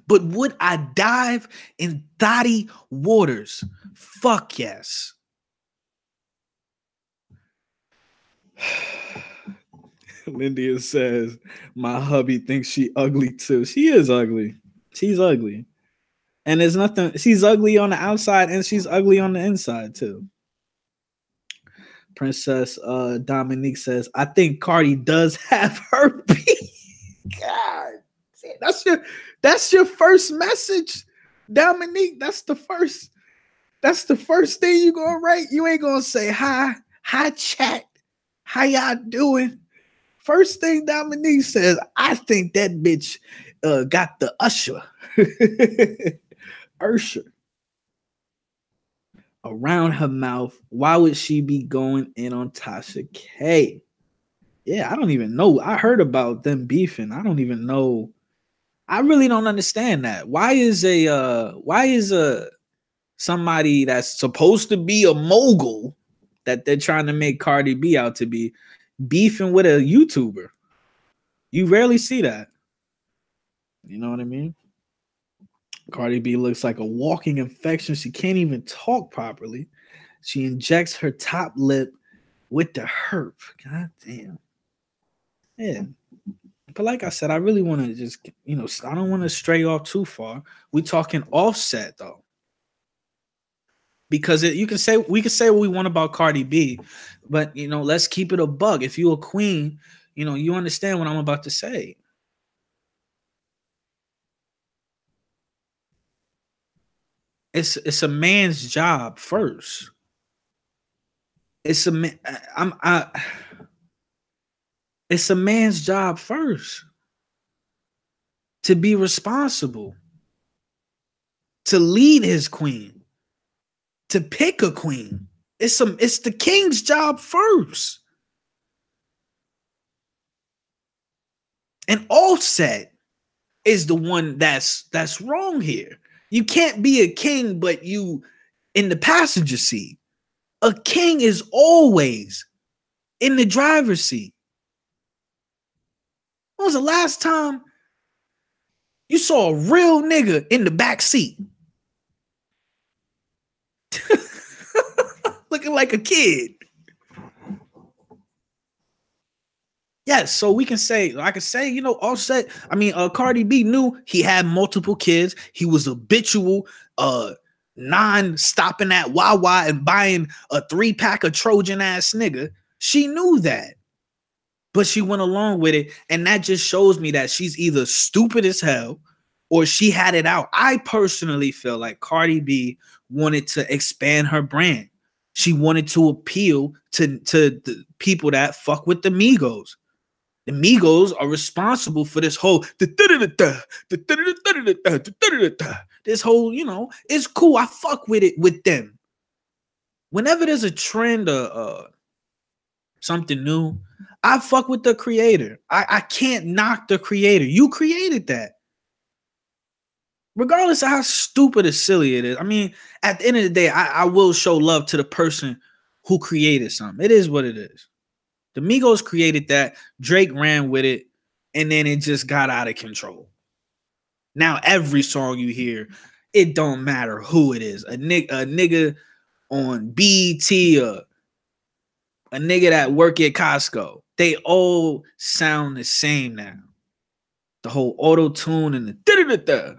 But would I dive in thotty waters? Fuck yes. Lindia says, my hubby thinks she ugly too. She is ugly. She's ugly. And there's nothing, she's ugly on the outside and she's ugly on the inside too. Princess Dominique says, I think Cardi does have herpes. God, that's your first message, Dominique. That's the first thing you gonna write. You ain't gonna say hi chat, how y'all doing? First thing Dominique says, I think that bitch got the usher. Usher around her mouth. Why would she be going in on Tasha K? Yeah, I don't even know. I heard about them beefing. I don't even know. I really don't understand that. Why is a somebody that's supposed to be a mogul that they're trying to make Cardi B out to be beefing with a YouTuber? You rarely see that. You know what I mean? Cardi B looks like a walking infection. She can't even talk properly. She injects her top lip with the herp. God damn. Yeah. But like I said, I really want to just, I don't want to stray off too far. We talking Offset though. Because we can say what we want about Cardi B, but let's keep it a bug. If you're a queen, you understand what I'm about to say. It's a man's job first. It's a man's job first to be responsible, to lead his queen, to pick a queen. It's the king's job first. And Offset is the one that's wrong here. You can't be a king, but you in the passenger seat. A king is always in the driver's seat. When was the last time you saw a real nigga in the back seat? Looking like a kid. Yes, so we can say, I could say, you know, Offset, Cardi B knew he had multiple kids. He was habitual, non-stopping at Wawa and buying a 3-pack of Trojan ass nigga. She knew that, but she went along with it. And that just shows me that she's either stupid as hell or she had it out. I personally feel like Cardi B wanted to expand her brand. She wanted to appeal to the people that fuck with the Migos. The Migos are responsible for this whole this whole, you know, it's cool. I fuck with it with them. Whenever there's a trend or something new, I fuck with the creator. I can't knock the creator. You created that. Regardless of how stupid or silly it is. I mean, at the end of the day, I will show love to the person who created something. It is what it is. The Migos created that. Drake ran with it, and then it just got out of control. Now every song you hear, it don't matter who it is. A nigga on BET or a nigga that work at Costco. They all sound the same now. The whole auto tune and the da-da-da-da.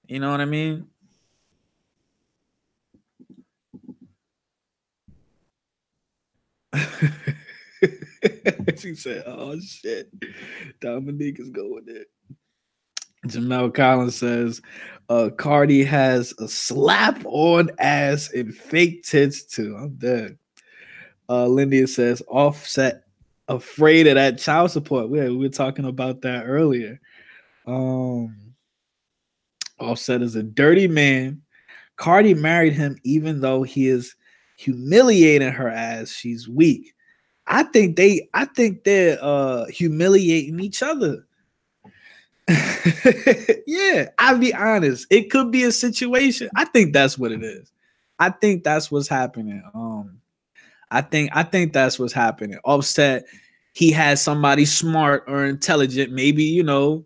You know what I mean? She said, "Oh shit, Dominique is going there." Jamel Collins says, Cardi has a slap on ass and fake tits too. I'm dead. Lindia says, Offset afraid of that child support. We were talking about that earlier. Offset is a dirty man. Cardi married him even though he is humiliating her as she's weak. I think they're humiliating each other. Yeah, I'll be honest. It could be a situation. I think that's what it is. I think that's what's happening. I think that's what's happening. Offset, he has somebody smart or intelligent, maybe, you know,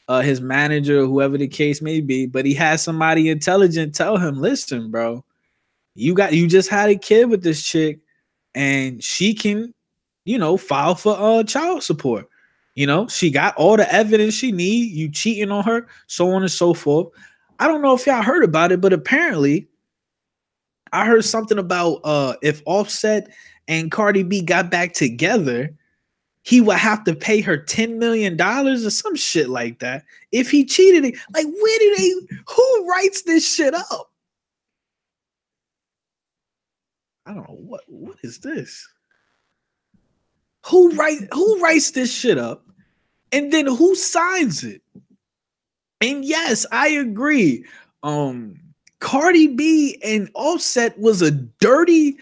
his manager or whoever the case may be, but he has somebody intelligent tell him, listen, bro, you just had a kid with this chick and she can, you know, file for child support. You know, she got all the evidence she need. You cheating on her, so on and so forth. I don't know if y'all heard about it, but apparently I heard something about if Offset and Cardi B got back together, he would have to pay her $10 million or some shit like that if he cheated. Like, who writes this shit up? I don't know what is this? Who writes this shit up? And then who signs it? And yes, I agree. Cardi B and Offset was a dirty,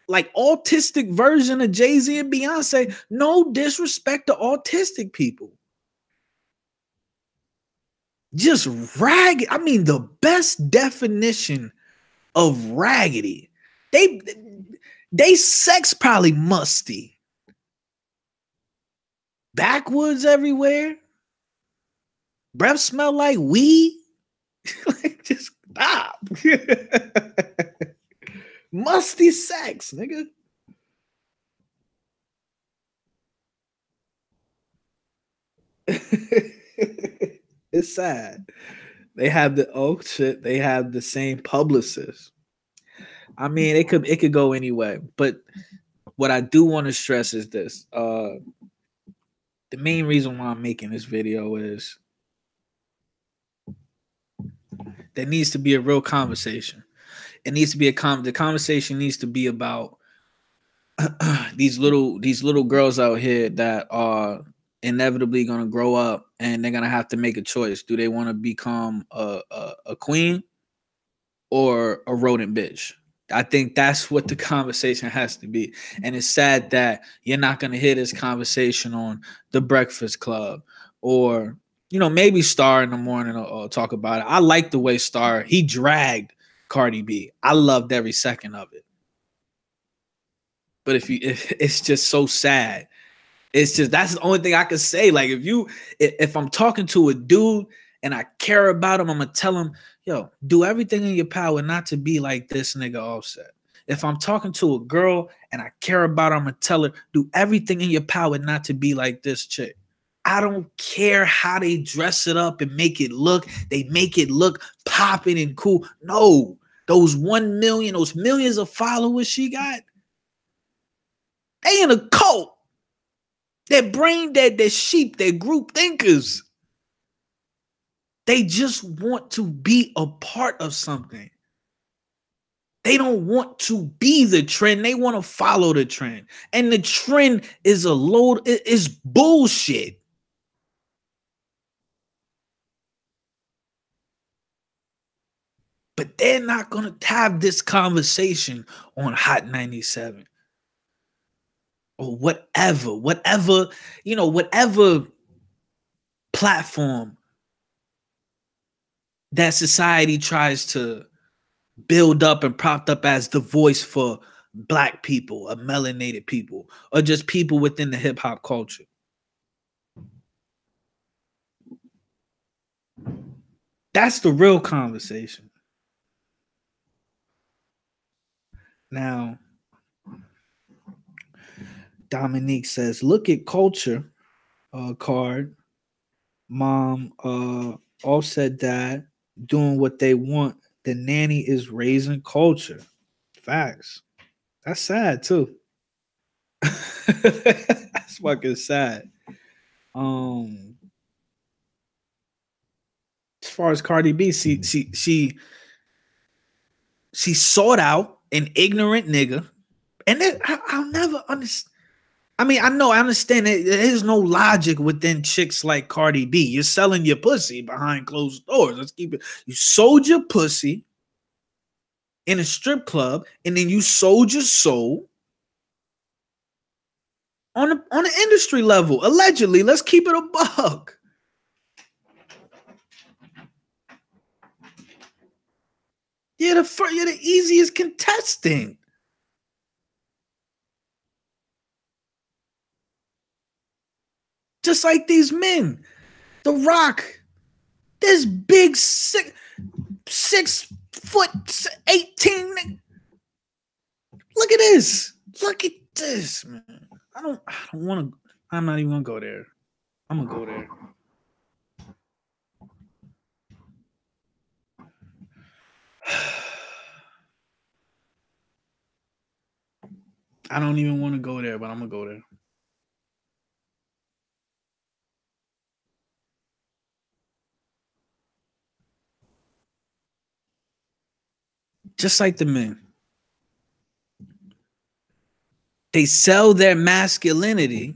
like autistic version of Jay-Z and Beyonce. No disrespect to autistic people. Just ragged. I mean, the best definition of raggedy. They sex probably musty. Backwoods everywhere. Breath smell like weed. Like, just stop. Musty sex, nigga. It's sad. They have they have the same publicist. I mean, it could go anyway, but what I do want to stress is this. The main reason why I'm making this video is there needs to be a real conversation. It needs to be the conversation needs to be about these little girls out here that are inevitably going to grow up and they're going to have to make a choice. Do they want to become a queen or a rodent bitch? I think that's what the conversation has to be. And it's sad that you're not going to hear this conversation on The Breakfast Club or, you know, maybe Star in the morning or talk about it. I like the way Star, he dragged Cardi B. I loved every second of it. But if it's just so sad. It's just, that's the only thing I can say. Like, if I'm talking to a dude and I care about him, I'm gonna tell him, yo, do everything in your power not to be like this nigga Offset. If I'm talking to a girl and I care about her, I'm gonna tell her, do everything in your power not to be like this chick. I don't care how they dress it up and they make it look popping and cool. No, those 1 million, those millions of followers she got, they in a cult. They're brain dead, they're sheep, they're group thinkers. They just want to be a part of something. They don't want to be the trend. They want to follow the trend. And the trend is is bullshit. But they're not going to have this conversation on Hot 97 or whatever, whatever platform that society tries to build up and propped up as the voice for Black people, or melanated people, or just people within the hip hop culture. That's the real conversation. Now, Dominique says, look at culture card. Mom, Offset dad doing what they want. The nanny is raising culture. Facts. That's sad too. That's fucking sad. As far as Cardi B, she sought out an ignorant nigga, and I'll never understand. I mean, I understand that there's no logic within chicks like Cardi B. You're selling your pussy behind closed doors. Let's keep it. You sold your pussy in a strip club, and then you sold your soul on an industry level, allegedly. Let's keep it a buck. You're the easiest contestant. Just like these men. The Rock, this big 6 foot 18. Look at this. Look at this, man. I don't want to. I'm not even gonna go there. I'm gonna go there. I don't even want to go there, but I'm gonna go there. Just like the men. They sell their masculinity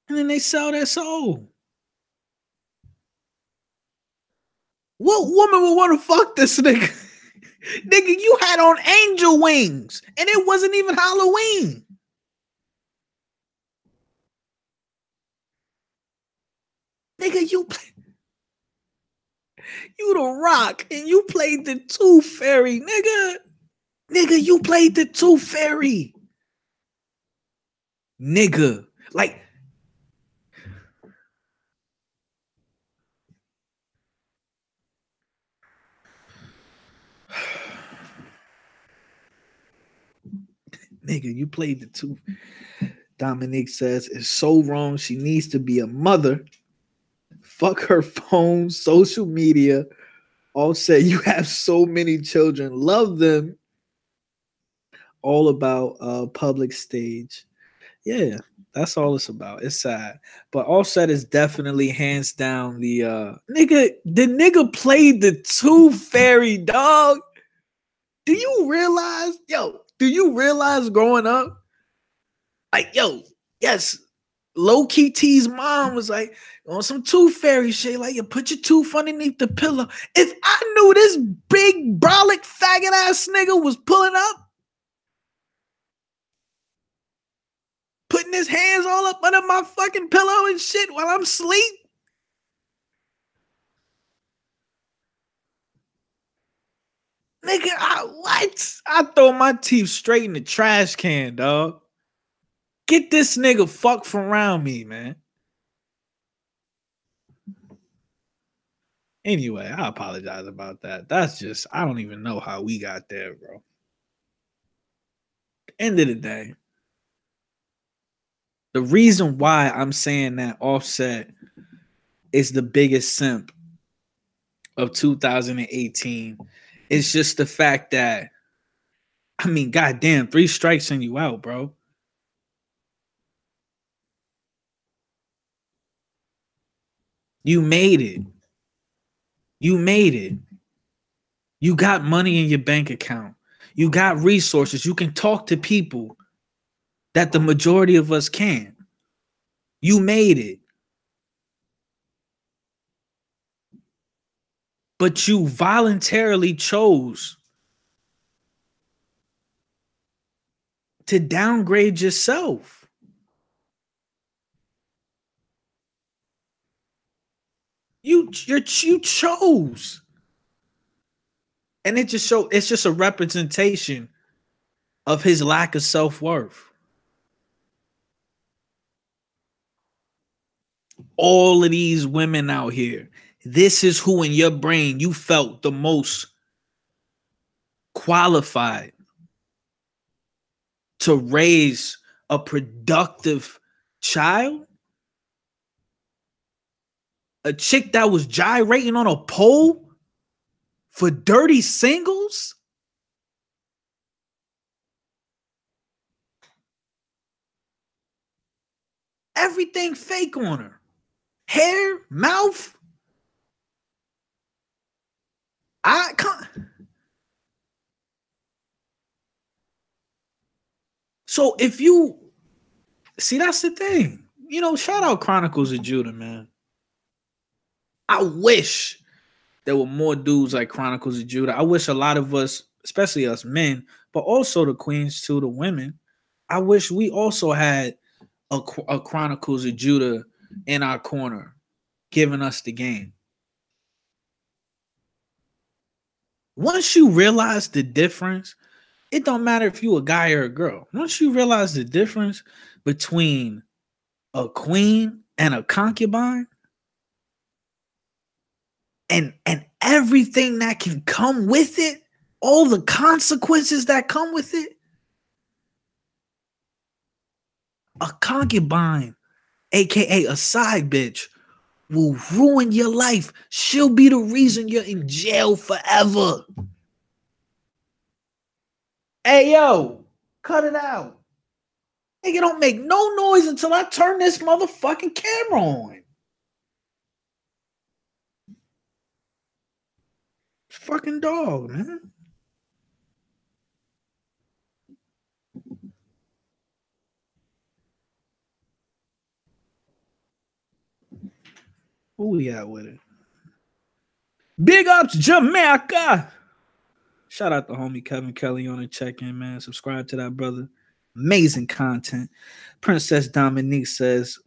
and then they sell their soul. What woman would want to fuck this nigga? Nigga, you had on angel wings and it wasn't even Halloween. Nigga, you the Rock and you played the Tooth Fairy, nigga. Nigga, you played the Tooth Fairy. Nigga, like nigga, you played the Tooth. Dominique says it's so wrong. She needs to be a mother. Fuck her phone, social media. Offset, you have so many children. Love them. All about public stage. Yeah, that's all it's about. It's sad. But Offset is definitely hands down the nigga. The nigga played the Tooth Fairy, dog. Do you realize growing up? Like, yes, low key T's mom was like on some Tooth Fairy shit. Like, you put your tooth underneath the pillow. If I knew this big brolic faggot ass nigga was pulling up, putting his hands all up under my fucking pillow and shit while I'm asleep. Nigga, I throw my teeth straight in the trash can, dog. Get this nigga fuck from around me, man. Anyway, I apologize about that. That's just, I don't even know how we got there, bro. End of the day, the reason why I'm saying that Offset is the biggest simp of 2018 is just the fact that, I mean, goddamn, 3 strikes and you out, bro. You made it. You made it. You got money in your bank account. You got resources. You can talk to people that the majority of us can't. You made it. But you voluntarily chose to downgrade yourself. You chose. And it's just a representation of his lack of self-worth. All of these women out here, this is who in your brain you felt the most qualified to raise a productive child. A chick that was gyrating on a pole for dirty singles. Everything fake on her. Hair, mouth. I can't. So if you see, that's the thing. You know, shout out Chronicles of Judah, man. I wish there were more dudes like Chronicles of Judah. I wish a lot of us, especially us men, but also the queens too, the women. I wish we also had a Chronicles of Judah in our corner, giving us the game. Once you realize the difference, it don't matter if you a guy or a girl. Once you realize the difference between a queen and a concubine, and everything that can come with it, all the consequences that come with it, a concubine, aka a side bitch, will ruin your life. She'll be the reason you're in jail forever. Hey, yo, cut it out. Nigga, don't make no noise until I turn this motherfucking camera on. Fucking dog, man. Who we at with it? Big ups, Jamaica. Shout out to homie Kevin Kelly on the check-in, man. Subscribe to that brother. Amazing content. Princess Dominique says,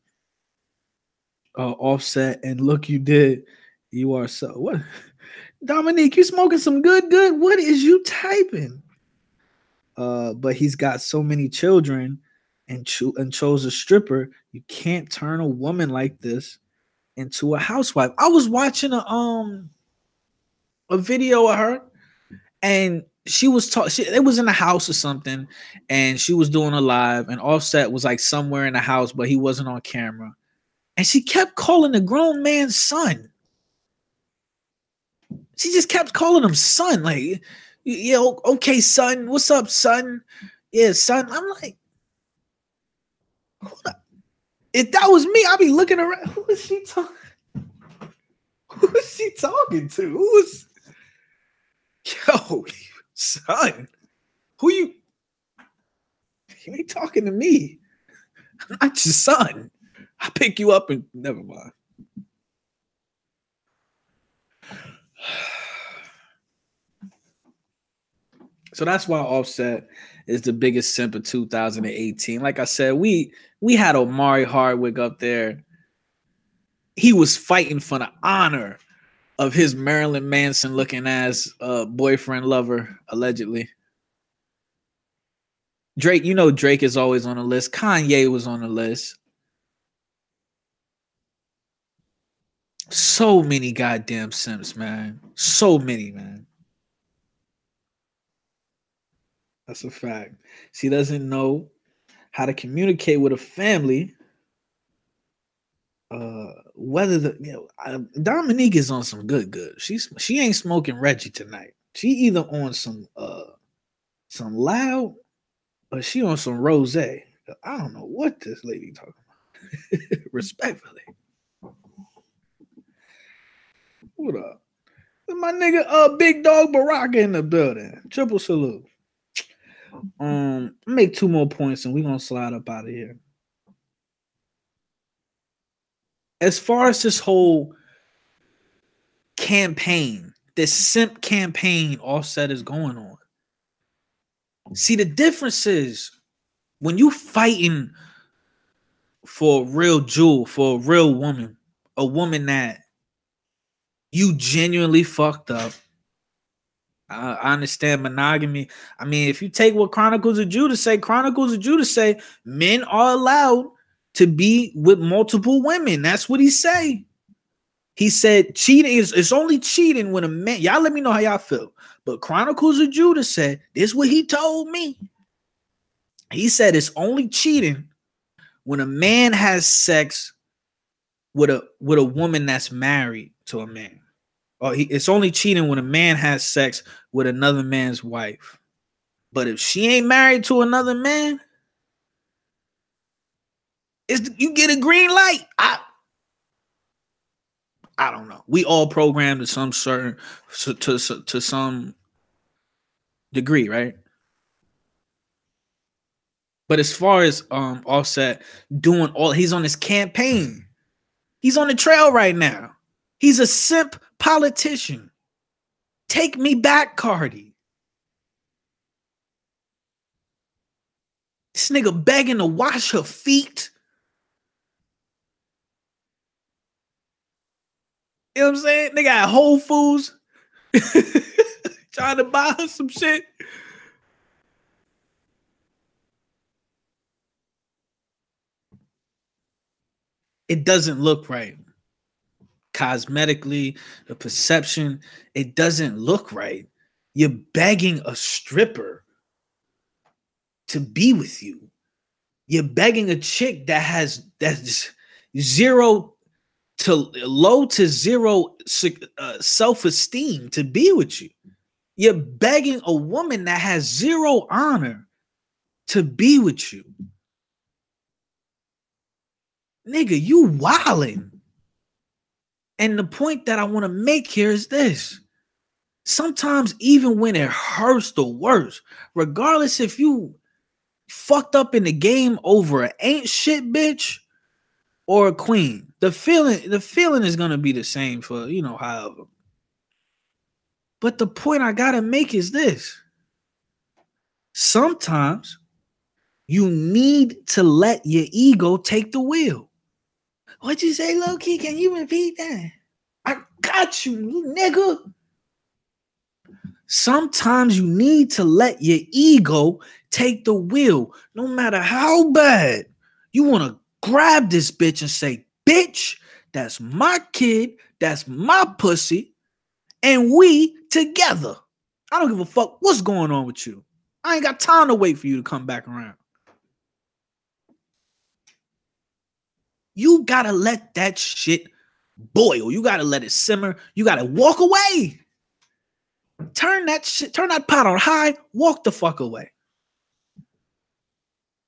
Offset, and look, you did. You are so what? Dominique, you smoking some good? What is you typing? But he's got so many children and chose a stripper. You can't turn a woman like this into a housewife. I was watching a video of her, and she was talking. It was in a house or something, and she was doing a live, and Offset was like somewhere in the house, but he wasn't on camera, and she kept calling the grown man's son. She just kept calling him son, like, yeah, okay, son, what's up, son? Yeah, son. I'm like, if that was me, I'd be looking around. Who is she talking? Who is she talking to? Who's yo, son? Who you? You ain't talking to me. I'm not your son. I pick you up and never mind. So that's why Offset is the biggest simp of 2018. Like I said, we had Omari Hardwick up there. He was fighting for the honor of his Marilyn Manson looking ass boyfriend lover, allegedly. Drake, you know Drake is always on the list. Kanye was on the list. So many goddamn simps, man. So many, man. That's a fact. She doesn't know how to communicate with a family. Whether Dominique is on some good. She ain't smoking Reggie tonight. She either on some loud or she on some rose. I don't know what this lady talking about. Respectfully. What up? My nigga Big Dog Baraka in the building. Triple salute. Make 2 more points and we're gonna slide up out of here. As far as this whole campaign, this simp campaign Offset is going on. See, the difference is when you fighting for a real jewel, for a real woman, a woman that you genuinely fucked up. I understand monogamy. I mean, if you take what Chronicles of Judas say, men are allowed to be with multiple women. That's what he say. He said cheating it's only cheating when a man. Y'all let me know how y'all feel. But Chronicles of Judas said, this is what he told me. He said it's only cheating when a man has sex with a woman that's married to a man. Or it's only cheating when a man has sex with another man's wife. But if she ain't married to another man, you get a green light. I don't know. We all programmed to some certain to some degree, right? But as far as Offset doing all, he's on his campaign. He's on the trail right now. He's a simp politician. Take me back, Cardi. This nigga begging to wash her feet. You know what I'm saying? Nigga at Whole Foods trying to buy her some shit. It doesn't look right. Cosmetically, the perception, it doesn't look right. You're begging a stripper to be with you. You're begging a chick that's zero to low to zero self-esteem to be with you. You're begging a woman that has zero honor to be with you. Nigga, you wildin'. And the point that I want to make here is this. Sometimes even when it hurts the worst, regardless if you fucked up in the game over an ain't shit bitch or a queen, the feeling is gonna be the same for however. But the point I gotta make is this: sometimes you need to let your ego take the wheel. What'd you say, low key? Can you repeat that? I got you, nigga. Sometimes you need to let your ego take the wheel, no matter how bad you want to grab this bitch and say, bitch, that's my kid, that's my pussy, and we together. I don't give a fuck what's going on with you. I ain't got time to wait for you to come back around. You gotta let that shit boil. You gotta let it simmer. You gotta walk away. Turn that pot on high, walk the fuck away.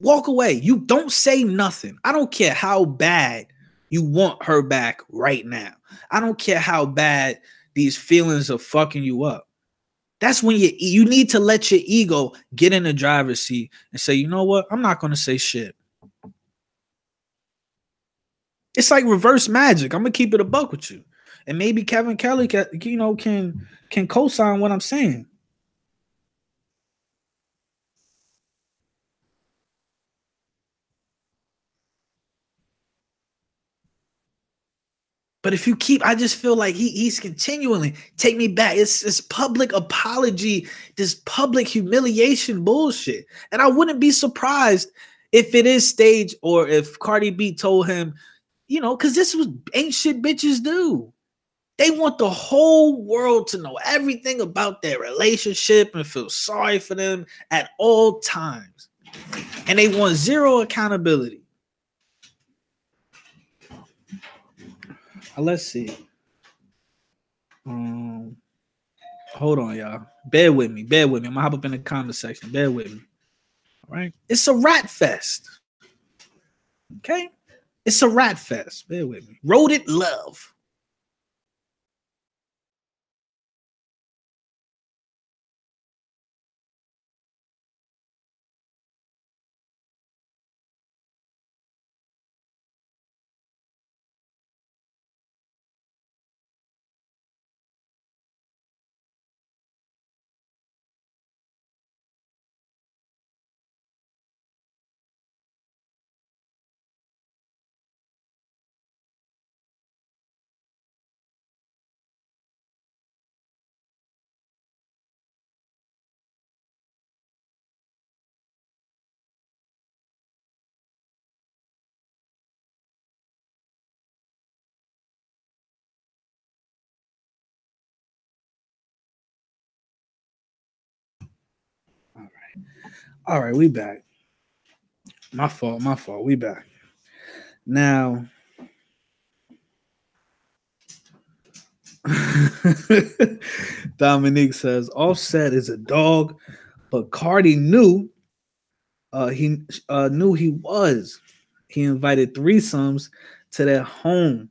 Walk away. You don't say nothing. I don't care how bad you want her back right now. I don't care how bad these feelings are fucking you up. That's when you need to let your ego get in the driver's seat and say, you know what? I'm not going to say shit. It's like reverse magic. I'm going to keep it a buck with you. And maybe Kevin Kelly can co-sign what I'm saying. But if you keep, I just feel like he's continually take me back. It's public apology, this public humiliation bullshit. And I wouldn't be surprised if it is staged or if Cardi B told him, because this was ain't shit bitches do. They want the whole world to know everything about their relationship and feel sorry for them at all times. And they want zero accountability. Let's see. Hold on, y'all. Bear with me. I'm gonna hop up in the comment section. Bear with me. All right. It's a rat fest. Okay? It's a rat fest. Bear with me. Wrote it love. All right, we back. My fault. We back. Now, Dominique says Offset is a dog, but Cardi knew he was. He invited threesomes to their home.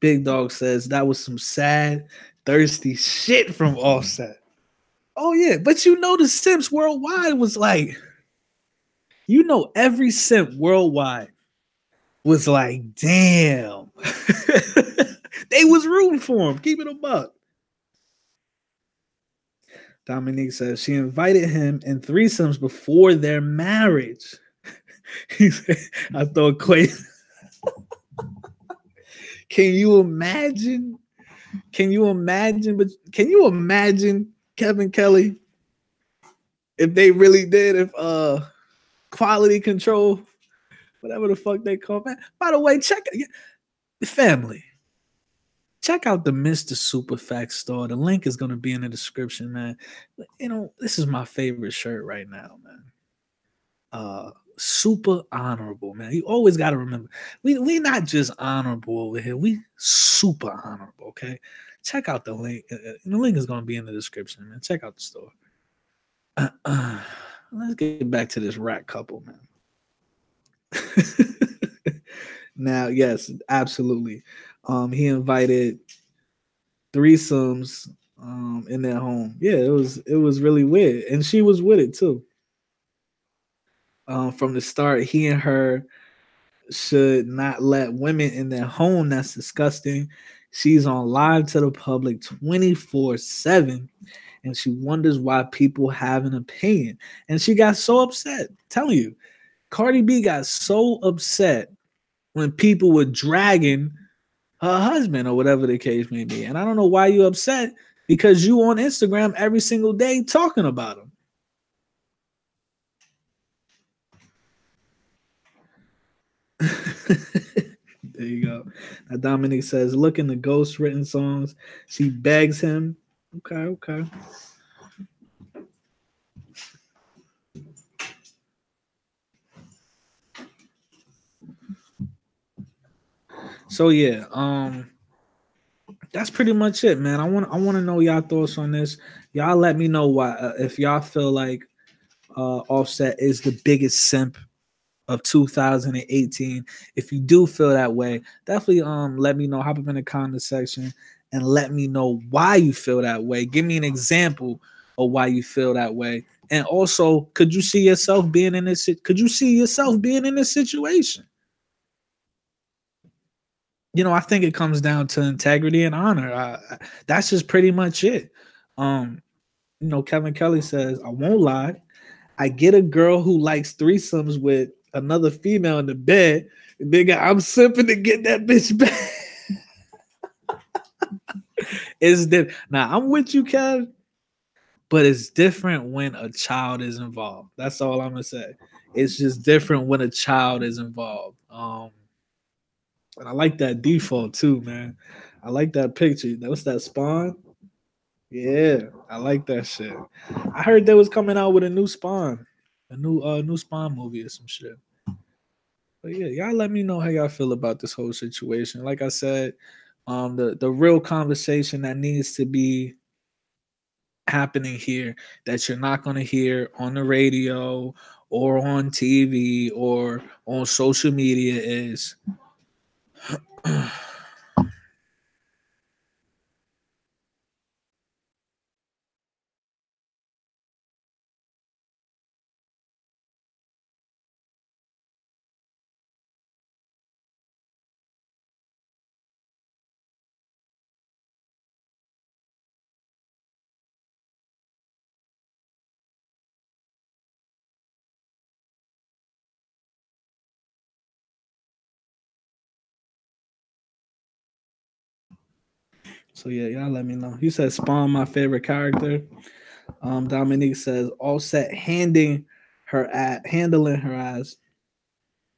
Big Dog says that was some sad, thirsty shit from Offset. Oh yeah, but the Simps worldwide was like, every Simp worldwide was like, damn. They was rooting for him. Keep it a buck. Dominique says she invited him in threesomes before their marriage. He said, I thought Quay. Can you imagine? But can you imagine Kevin Kelly if they really did? If quality control, whatever the fuck they call it. By the way, check the family. Check out the Mr. Superfax store. The link is going to be in the description, man. This is my favorite shirt right now, man. Super honorable, man. You always got to remember, we not just honorable over here. We super honorable, okay? Check out the link. The link is going to be in the description, man. Check out the store. Let's get back to this rat couple, man. Now, yes, absolutely. He invited threesomes in their home. Yeah, it was really weird, and she was with it too. From the start, he and her should not let women in their home. That's disgusting. She's on live to the public 24/7, and she wonders why people have an opinion. And she got so upset. Telling you, Cardi B got so upset when people were dragging her husband or whatever the case may be. And I don't know why you upset, because you on Instagram every single day talking about him. There you go. Now Dominic says, look in the ghost written songs. She begs him. Okay. So yeah, that's pretty much it, man. I want to know y'all thoughts on this. Y'all let me know why if y'all feel like Offset is the biggest simp of 2018. If you do feel that way, definitely let me know. Hop up in the comment section and let me know why you feel that way. Give me an example of why you feel that way. And also, could you see yourself being in this? Could you see yourself being in this situation? I think it comes down to integrity and honor. That's just pretty much it. Kevin Kelly says, I won't lie. I get a girl who likes threesomes with another female in the bed. Nigga, I'm simping to get that bitch back. It's different. Now, I'm with you, Kev, but it's different when a child is involved. That's all I'm going to say. It's just different when a child is involved. And I like that default too, man. I like that picture. What's that, Spawn? Yeah, I like that shit. I heard they was coming out with a new Spawn, a new Spawn movie or some shit. But yeah, y'all let me know how y'all feel about this whole situation. Like I said, the real conversation that needs to be happening here that you're not going to hear on the radio or on TV or on social media is so yeah, y'all let me know. He said Spawn my favorite character. Dominique says all set handling her ass.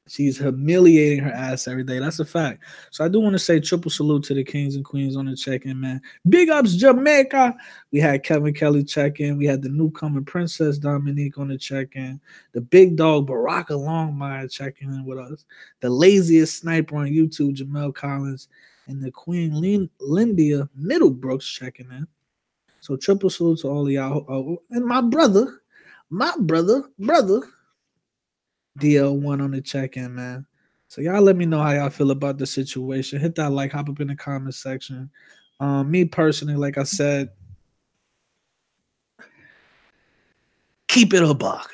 She's humiliating her ass every day. That's a fact. So I do want to say triple salute to the kings and queens on the check-in, man. Big ups, Jamaica. We had Kevin Kelly check-in. We had the newcomer Princess Dominique on the check-in. The big dog Baraka Longmire checking in with us. The laziest sniper on YouTube, Jamel Collins. And the Queen Lindia Middlebrooks checking in. So triple salute to all of y'all. Oh, and my brother, DL1 on the check-in, man. So y'all let me know how y'all feel about the situation. Hit that like, hop up in the comment section. Me personally, like I said, keep it a buck.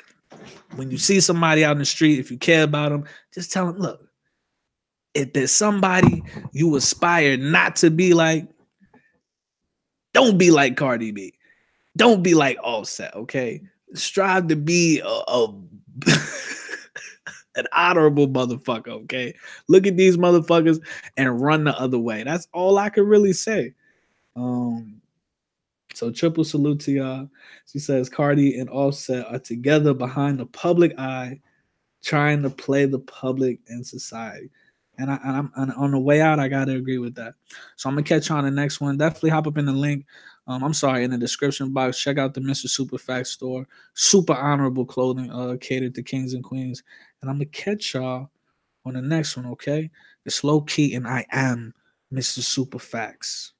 When you see somebody out in the street, if you care about them, just tell them, look, if there's somebody you aspire not to be like, don't be like Cardi B. Don't be like Offset, okay? Strive to be an honorable motherfucker, okay? Look at these motherfuckers and run the other way. That's all I can really say. So triple salute to y'all. She says Cardi and Offset are together behind the public eye, trying to play the public in society. And I'm on the way out, I gotta agree with that. So I'm gonna catch you on the next one. Definitely hop up in the link. I'm sorry, in the description box. Check out the Mr. Super Facts store. Super honorable clothing, catered to kings and queens. And I'm gonna catch y'all on the next one. Okay, it's low key, and I am Mr. Super Facts.